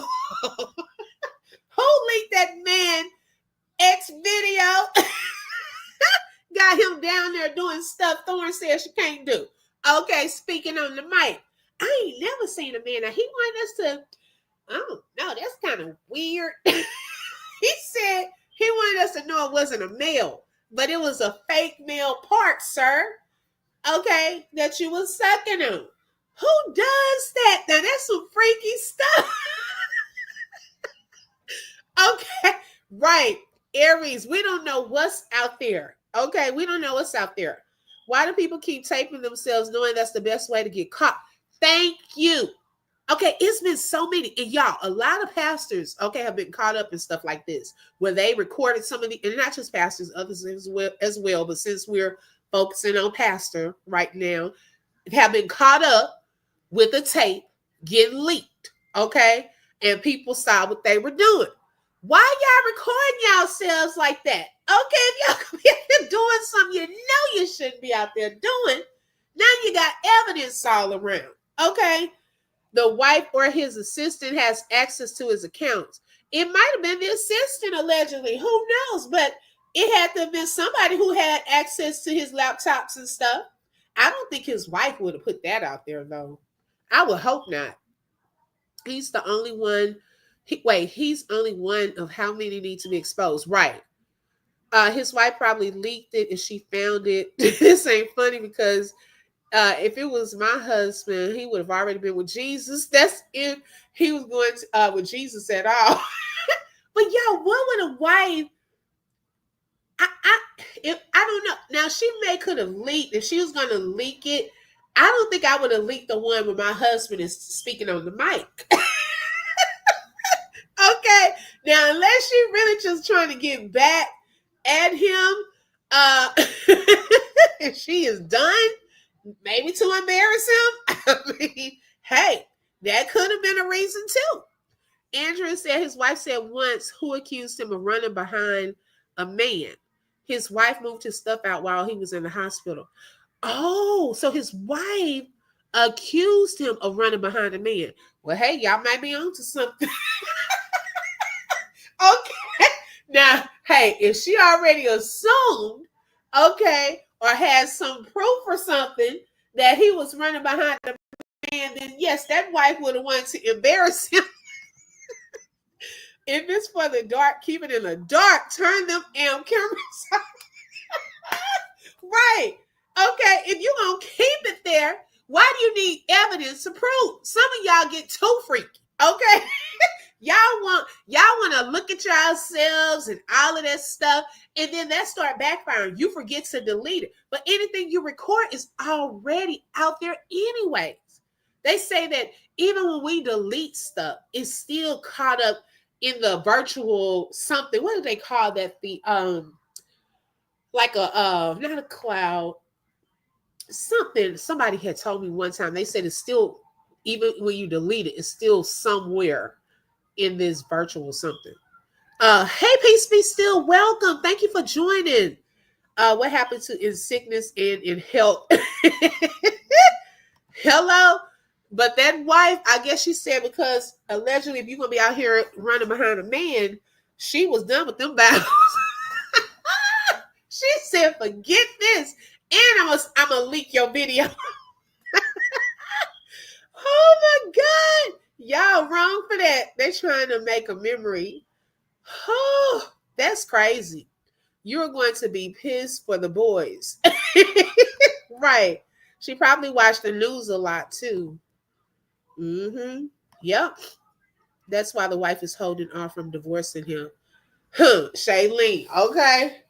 A: Who leaked that man X video? Got him down there doing stuff Thorne says she can't do. Okay, speaking on the mic. I ain't never seen a man. Now he wanted us to, I don't know, that's kind of weird. He said he wanted us to know it wasn't a male, but it was a fake male part, sir. Okay, that you was sucking on. Who does that? Now that's some freaky stuff. Okay, right. Aries, we don't know what's out there. Okay, we don't know what's out there. Why do people keep taping themselves knowing that's the best way to get caught? Thank you. Okay, it's been so many, and y'all, a lot of pastors, okay, have been caught up in stuff like this, where they recorded some of the, and not just pastors, others as well. But since we're focusing on pastor right now, have been caught up with a tape getting leaked, okay, and people saw what they were doing. Why y'all recording yourselves like that? Okay, if y'all come here doing something you know you shouldn't be out there doing, now you got evidence all around, okay? The wife or his assistant has access to his accounts. It might have been the assistant, allegedly. Who knows? But it had to have been somebody who had access to his laptops and stuff. I don't think his wife would have put that out there, though. I would hope not. He's the only one. He's only one of how many need to be exposed. Right. His wife probably leaked it and she found it. This ain't funny because if it was my husband, he would have already been with Jesus. That's if he was going to, with Jesus at all. But yeah, what would a wife? I don't know. Now she may could have leaked if she was going to leak it. I don't think I would have leaked the one where my husband is speaking on the mic. Okay, now unless she really just trying to get back at him, if she is done, maybe to embarrass him. I mean, hey, that could have been a reason too. Andrew said his wife said once who accused him of running behind a man. His wife moved his stuff out while he was in the hospital. Oh, so his wife accused him of running behind a man. Well, hey, y'all might be onto something. Okay. Now, hey, if she already assumed, okay, or has some proof or something that he was running behind the man, then yes, that wife would have wanted to embarrass him. If it's for the dark, keep it in the dark. Turn them cameras off. Right. Okay. If you're going to keep it there, why do you need evidence to prove? Some of y'all get too freaky. Okay. Y'all want to look at yourselves and all of that stuff, and then that start backfiring. You forget to delete it. But anything you record is already out there anyways. They say that even when we delete stuff, it's still caught up in the virtual something. What do they call that? The like a not a cloud, something. Somebody had told me one time. They said it's still, even when you delete it, it's still somewhere in this virtual something. Hey, peace be still. Welcome. Thank you for joining. What happened to in sickness and in health? Hello. But that wife, I guess she said, because allegedly, if you're gonna be out here running behind a man, she was done with them vows. She said, "Forget this, and I'm gonna leak your video." Oh my God, y'all wrong for that. They're trying to make a memory. Oh, that's crazy. You're going to be pissed for the boys. Right. She probably watched the news a lot too. Mm-hmm. Yep. That's why the wife is holding off from divorcing him. Huh, Shailene. Okay.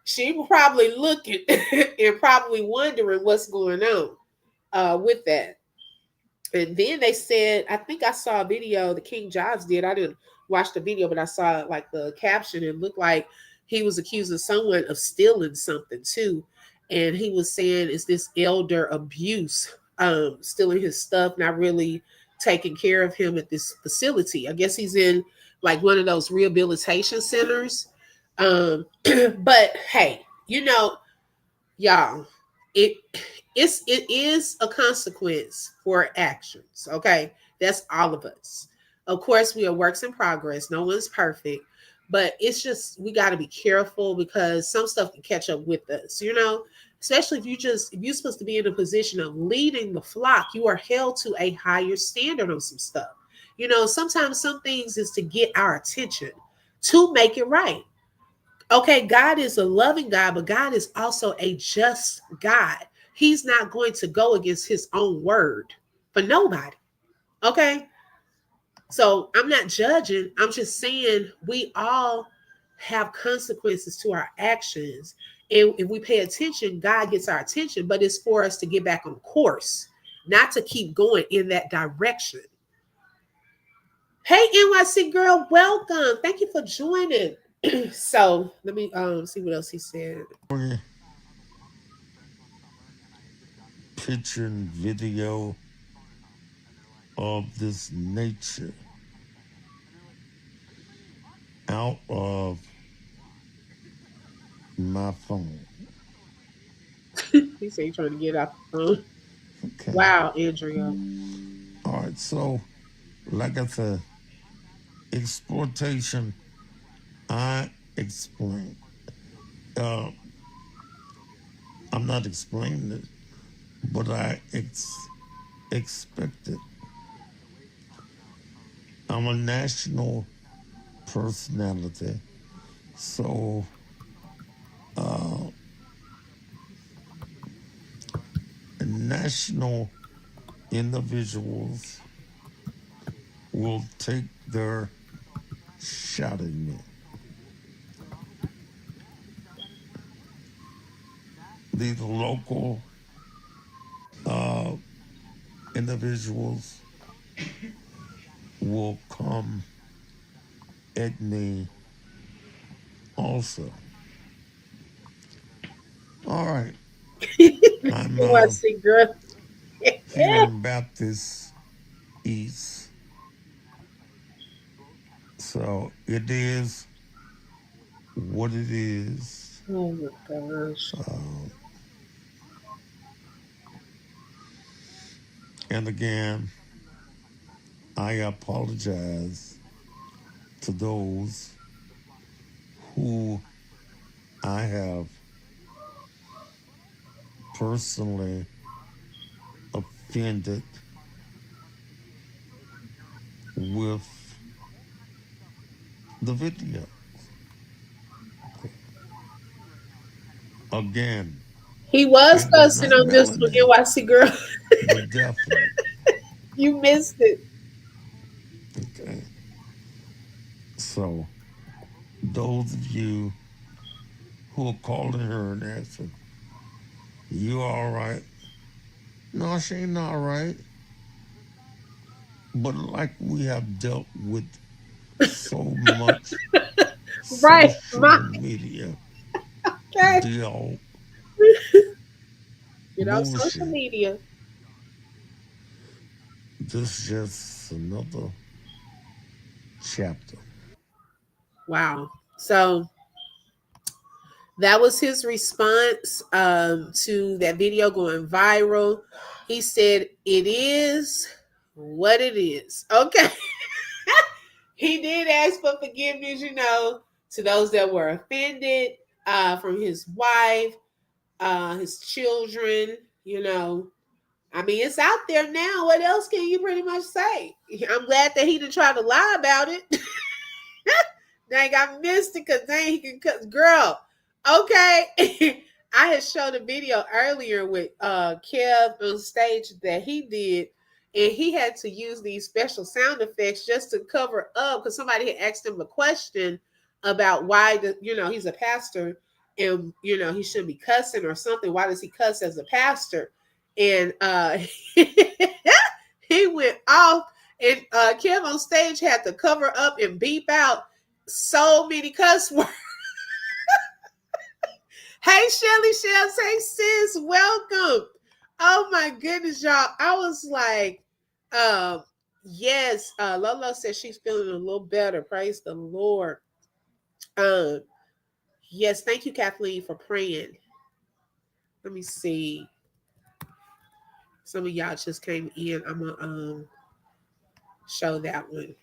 A: She probably looking and probably wondering what's going on with that. And then they said, I think I saw a video the King Jobs did. I didn't watch the video, but I saw like the caption. It looked like he was accusing someone of stealing something too. And he was saying, is this elder abuse, stealing his stuff, not really taking care of him at this facility. I guess he's in like one of those rehabilitation centers. But hey, y'all, it is a consequence for actions. Okay, that's all of us. Of course, we are works in progress. No one's perfect, but it's just we got to be careful because some stuff can catch up with us. Especially if you're supposed to be in a position of leading the flock, you are held to a higher standard on some stuff. Sometimes some things is to get our attention to make it right. Okay, God is a loving God, but God is also a just God. He's not going to go against his own word for nobody. Okay. So I'm not judging. I'm just saying we all have consequences to our actions. And if we pay attention, God gets our attention, but it's for us to get back on course, not to keep going in that direction. Hey, NYC girl, welcome. Thank you for joining. So let me see what else he said.
F: Picture and video of this nature out of my phone.
A: He said he's trying to get off the phone.
F: Okay.
A: Wow, Andrea.
F: All right. So, like I said, exploitation, I explain. I'm not explaining it, but I expect it. I'm a national personality, so national individuals will take their shot at me. These local individuals will come at me also. All right. I'm
A: NYC girl.
F: here in Baptist East. So it is what it is.
A: Oh my gosh.
F: And again, I apologize to those who I have personally offended with the video. Again,
A: He was
F: it was
A: cussing
F: not
A: on this one,
F: Melanie,
A: NYC girl.
F: but definitely.
A: You missed it.
F: Okay. So, those of you who are calling her and asking, you all right? No, she ain't all right. But like we have dealt with so much
A: Right.
F: social
A: My
F: media
A: okay.
F: deal
A: You know, social
F: bullshit,
A: media.
F: this is just another chapter.
A: Wow. So that was his response to that video going viral. He said, "It is what it is." Okay. He did ask for forgiveness, you know, to those that were offended from his wife, his children, you know. I mean, it's out there now. What else can you pretty much say? I'm glad that he didn't try to lie about it. Dang, I missed it because dang, he can cut. Girl, okay. I had showed a video earlier with Kev on stage that he did, and he had to use these special sound effects just to cover up because somebody had asked him a question about why he's a pastor and he shouldn't be cussing or something. Why does he cuss as a pastor? And he went off, and Kev on stage had to cover up and beep out so many cuss words. Hey, Shelly Shells. Hey, sis. Welcome. Oh, my goodness, y'all. I was like, yes. Lolo says she's feeling a little better. Praise the Lord. Yes. Thank you, Kathleen, for praying. Let me see. Some of y'all just came in. I'm going to show that one.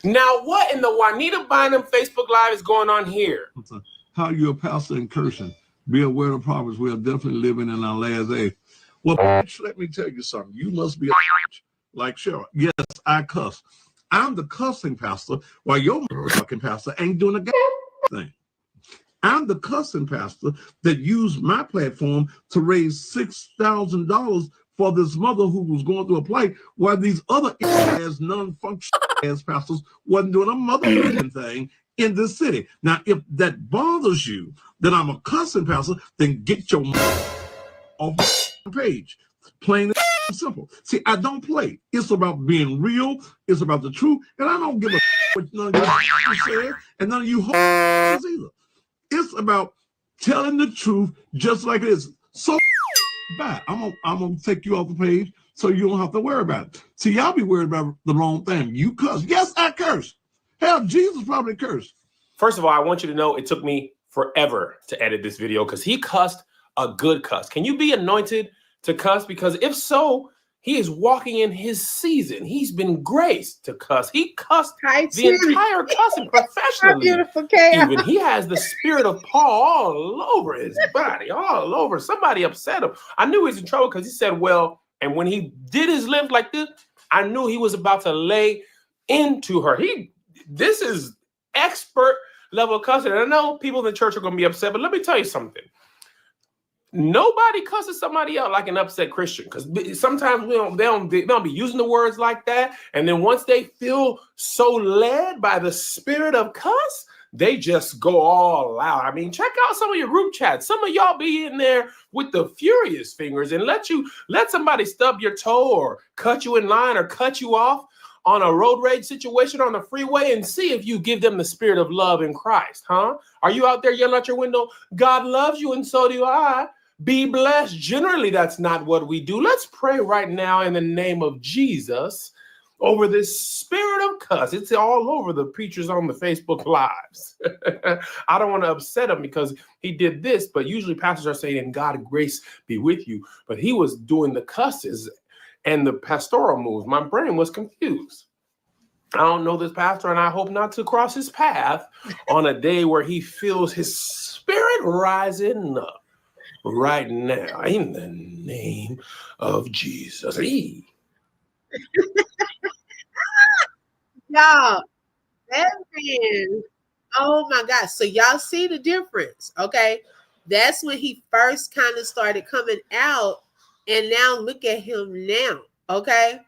C: Now, what in the Juanita Bynum Facebook Live is going on here?
D: How you're a pastor in cursing. Be aware of the prophets. We are definitely living in our last days. Well, let me tell you something. You must be like Cheryl. Yes, I cuss. I'm the cussing pastor while your fucking pastor ain't doing a thing. I'm the cussing pastor that used my platform to raise $6,000 for this mother who was going through a plight while these other ass non-functional ass pastors wasn't doing a motherfucking thing in this city. Now, if that bothers you that I'm a cussing pastor, then get your off my page. Plain and simple. See, I don't play. It's about being real. It's about the truth. And I don't give a what none of you said and none of you either. It's about telling the truth just like it is. So bad. I'm gonna take you off the page so you don't have to worry about it. See, y'all be worried about the wrong thing. You cuss. Yes, I curse. Hell, Jesus probably cursed.
C: First of all, I want you to know it took me forever to edit this video because he cussed a good cuss. Can you be anointed to cuss? Because if so, he is walking in his season. He's been graced to cuss. He cussed the entire cussing professionally.
A: Beautiful chaos.
C: Even he has the spirit of Paul all over his body, all over. Somebody upset him. I knew he was in trouble because he said, well, and when he did his lips like this, I knew he was about to lay into her. This is expert level cussing. And I know people in the church are going to be upset, but let me tell you something. Nobody cusses somebody out like an upset Christian, because sometimes they don't be using the words like that. And then once they feel so led by the spirit of cuss, they just go all out. I mean, check out some of your group chats. Some of y'all be in there with the furious fingers and let somebody stub your toe or cut you in line or cut you off on a road rage situation on the freeway and see if you give them the spirit of love in Christ, huh? Are you out there yelling out your window, God loves you and so do I? Be blessed. Generally, that's not what we do. Let's pray right now in the name of Jesus over this spirit of cuss. It's all over the preachers on the Facebook Lives. I don't want to upset him because he did this, but usually pastors are saying, God, grace be with you. But he was doing the cusses and the pastoral moves. My brain was confused. I don't know this pastor, and I hope not to cross his path on a day where he feels his spirit rising up. Right now, in the name of Jesus.
A: Y'all, that man, oh my God. So y'all see the difference, okay? That's when he first kind of started coming out, and now look at him now, okay?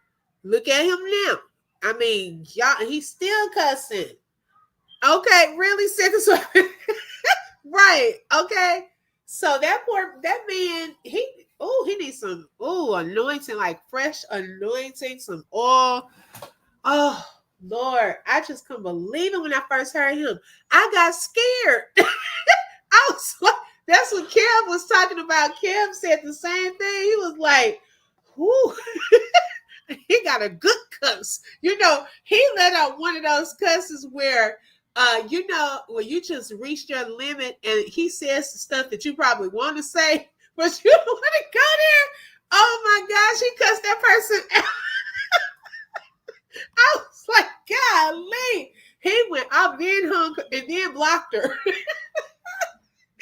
A: Look at him now. I mean, y'all, he's still cussing. Okay, really? Right, okay. So that man, he needs some anointing, like fresh anointing, some oil. Oh Lord, I just couldn't believe it when I first heard him. I got scared. I was like, that's what Kev was talking about. Kev said the same thing. He was like, whoo. He got a good cuss. You know, he let out one of those cusses where where you just reached your limit and he says stuff that you probably want to say, but you don't want to go there. Oh my gosh, he cussed that person out. I was like, golly. He went up, then hung, and then blocked her.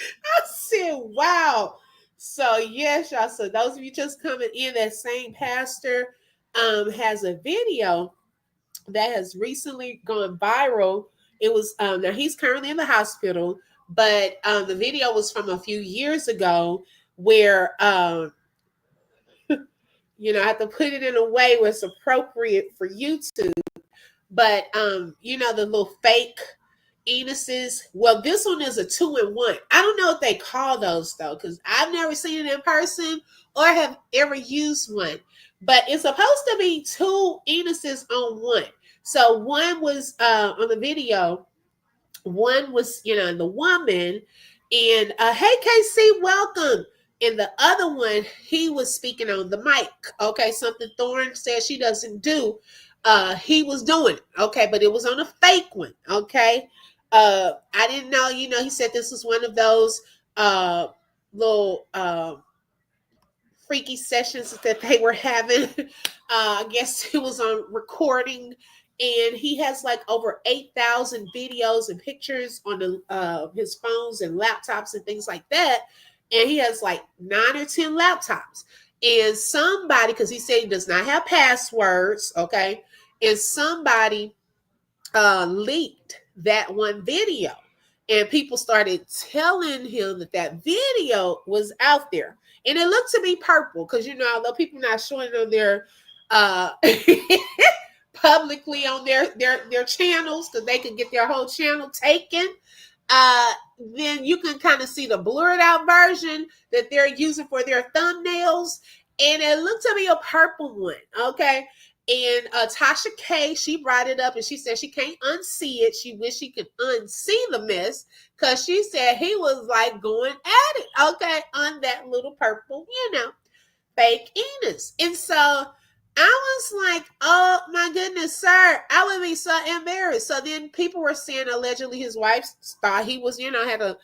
A: I said, wow. So yes, y'all. So those of you just coming in, that same pastor has a video that has recently gone viral. It was now he's currently in the hospital, but the video was from a few years ago where I have to put it in a way where it's appropriate for YouTube. But the little fake anuses. Well, this one is a 2-in-1. I don't know what they call those though, because I've never seen it in person or have ever used one. But it's supposed to be 2 anuses on one. So one was on the video, one was, the woman, and hey KC, welcome. And the other one, he was speaking on the mic. Okay, something Thorne said she doesn't do. He was doing it. Okay, but it was on a fake one. Okay. I didn't know, he said this was one of those little freaky sessions that they were having. I guess it was on recording, and he has like over 8,000 videos and pictures on his phones and laptops and things like that. And he has like 9 or 10 laptops. And somebody, because he said he does not have passwords, okay, and somebody leaked that one video, and people started telling him that that video was out there, and it looked to be purple because although people not showing it on their publicly on their channels because they could get their whole channel taken. Then you can kind of see the blurred out version that they're using for their thumbnails, and it looked to be a purple one. Okay. And Tasha K, she brought it up and she said she can't unsee it. She wished she could unsee the mess because she said he was like going at it, okay, on that little purple, fake anus. And so I was like, oh my goodness, sir, I would be so embarrassed. So then people were saying allegedly his wife thought he was, had a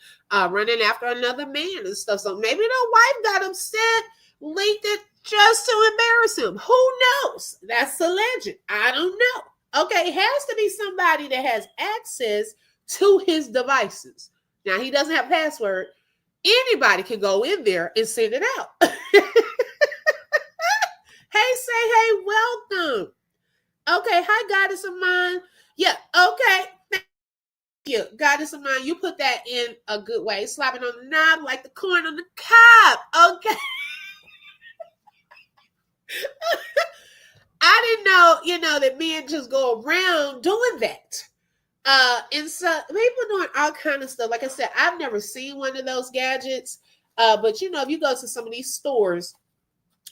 A: running after another man and stuff. So maybe the wife got upset, leaked it just to embarrass him. Who knows? That's alleged. I don't know. Okay, it has to be somebody that has access to his devices. Now, he doesn't have password. Anybody can go in there and send it out. Hey, say hey, welcome. Okay, hi, goddess of mine. Yeah, okay. Thank you, goddess of mine. You put that in a good way. Slapping on the knob like the corn on the cob. Okay. I didn't know, that men just go around doing that. And so people doing all kind of stuff. Like I said, I've never seen one of those gadgets. But if you go to some of these stores,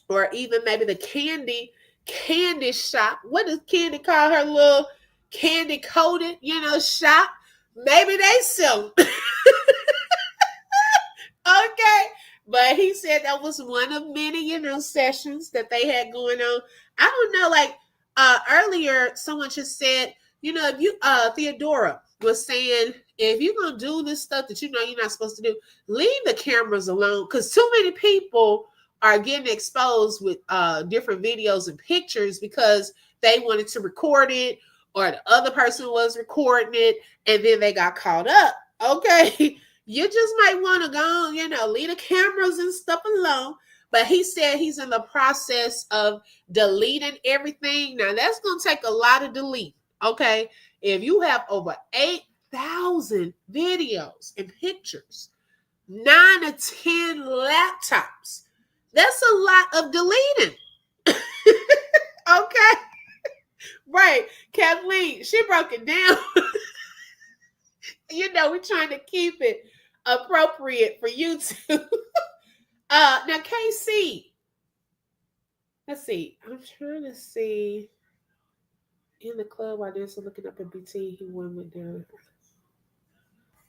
A: or even maybe the candy shop. What does Candy call her little candy coated, shop? Maybe they sell them. Okay. But he said that was one of many, sessions that they had going on. I don't know, like earlier, someone just said, if you, Theodora was saying, if you're going to do this stuff that you're not supposed to do, leave the cameras alone because too many people are getting exposed with different videos and pictures because they wanted to record it or the other person was recording it and then they got caught up. Okay. You just might want to go, leave the cameras and stuff alone. But he said he's in the process of deleting everything. Now, that's going to take a lot of delete, okay? If you have over 8,000 videos and pictures, 9 to 10 laptops, that's a lot of deleting. Okay? Right. Kathleen, she broke it down. We're trying to keep it appropriate for YouTube. Now, KC. Let's see. I'm trying to see. In the club while dancing, looking up at BT, he went down.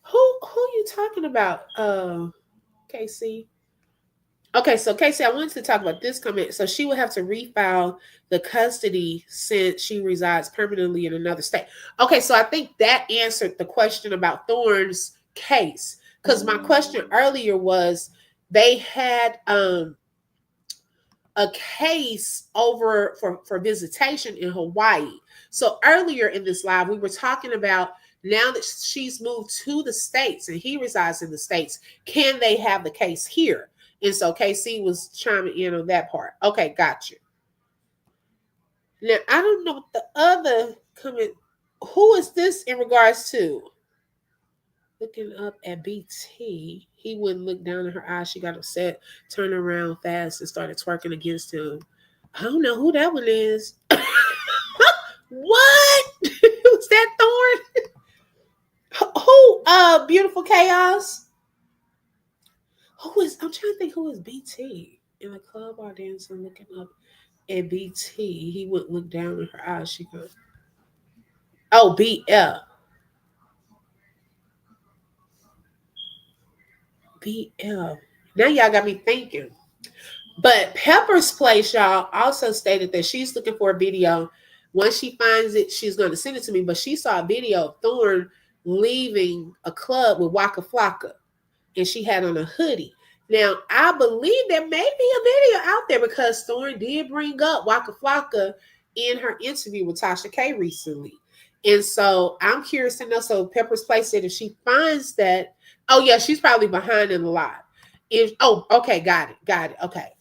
A: Who you talking about? KC. Okay, so Casey, I wanted to talk about this comment. So she would have to refile the custody since she resides permanently in another state. Okay, so I think that answered the question about Thorne's case. Because my question earlier was they had a case over for visitation in Hawaii. So earlier in this live, we were talking about now that she's moved to the States and he resides in the States, can they have the case here? And so KC was chiming in on that part. Okay, got you. Now, I don't know what the other comment. Who is this in regards to? Looking up at BT, he wouldn't look down in her eyes. She got upset, turned around fast, and started twerking against him. I don't know who that one is. What? Was that Thorne? Who? Beautiful Chaos? I'm trying to think who is BT in the club while dancing, looking up at BT. He wouldn't look down in her eyes. She goes, oh, BL. BL. Now y'all got me thinking. But Pepper's Place, y'all, also stated that she's looking for a video. Once she finds it, she's going to send it to me. But she saw a video of Thorne leaving a club with Waka Flocka. And she had on a hoodie. Now, I believe there may be a video out there because Thorne did bring up Waka Flocka in her interview with Tasha K recently. And so I'm curious to know. So Pepper's Place said if she finds that, oh yeah, she's probably behind in the live. Okay, got it. Okay.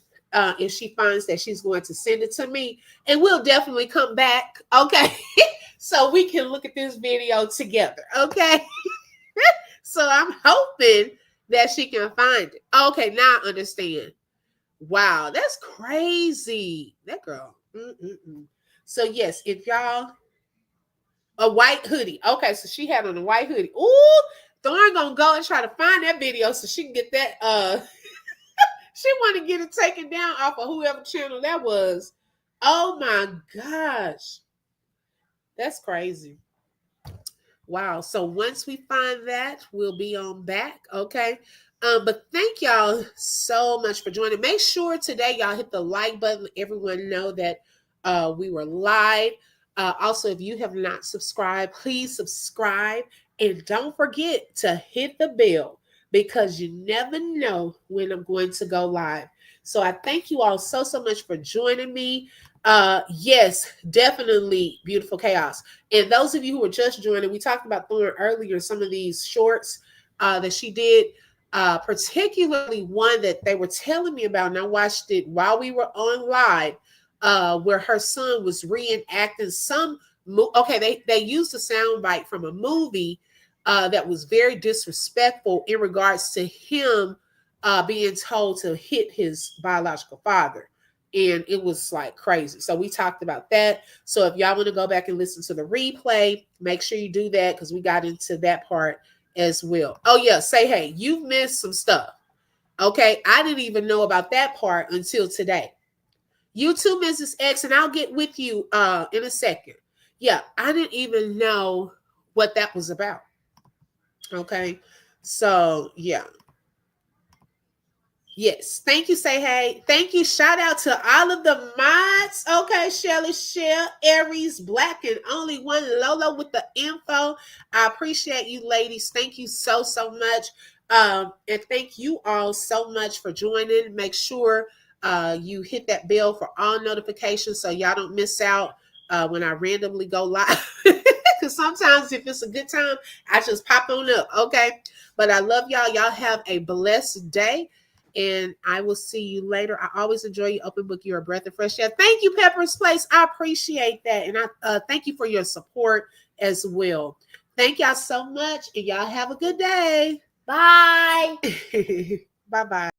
A: if she finds that she's going to send it to me, and we'll definitely come back, okay? So we can look at this video together, okay? So I'm hoping that she can find it. Okay, now I understand. Wow, that's crazy. That girl. So yes, if y'all, a white hoodie. Okay, so she had on a white hoodie. Ooh, Thorn gonna go and try to find that video so she can get that. She want to get it taken down off of whoever channel that was. Oh my gosh, that's crazy. Wow. So once we find that, we'll be on back. Okay. But thank y'all so much for joining. Make sure today y'all hit the like button. Everyone know that we were live. Also, if you have not subscribed, please subscribe. And don't forget to hit the bell because you never know when I'm going to go live. So I thank you all so much for joining me. Yes, definitely beautiful chaos. And those of you who are just joining, we talked about Thorn earlier, some of these shorts that she did, particularly one that they were telling me about, and I watched it while we were on live, where her son was reenacting some. They used a sound bite from a movie that was very disrespectful in regards to him being told to hit his biological father. And it was like crazy. So we talked about that. So if y'all want to go back and listen to the replay, make sure you do that because we got into that part as well. Oh yeah, say hey, you've missed some stuff. Okay, I didn't even know about that part until today. You too, Mrs. X, and I'll get with you in a second. Yeah, I didn't even know what that was about. Okay, so yeah. Yes. Thank you, Say Hey. Thank you. Shout out to all of the mods. Okay, Shelly, Shell, Aries, Black, and Only One, Lolo with the info. I appreciate you, ladies. Thank you so much. And thank you all so much for joining. Make sure you hit that bell for all notifications so y'all don't miss out when I randomly go live. Because sometimes if it's a good time, I just pop on up. Okay. But I love y'all. Y'all have a blessed day. And I will see you later. I always enjoy you. Open book. You're a breath of fresh air. Thank you, Pepper's Place. I appreciate that. And I thank you for your support as well. Thank y'all so much. And y'all have a good day. Bye. Bye-bye.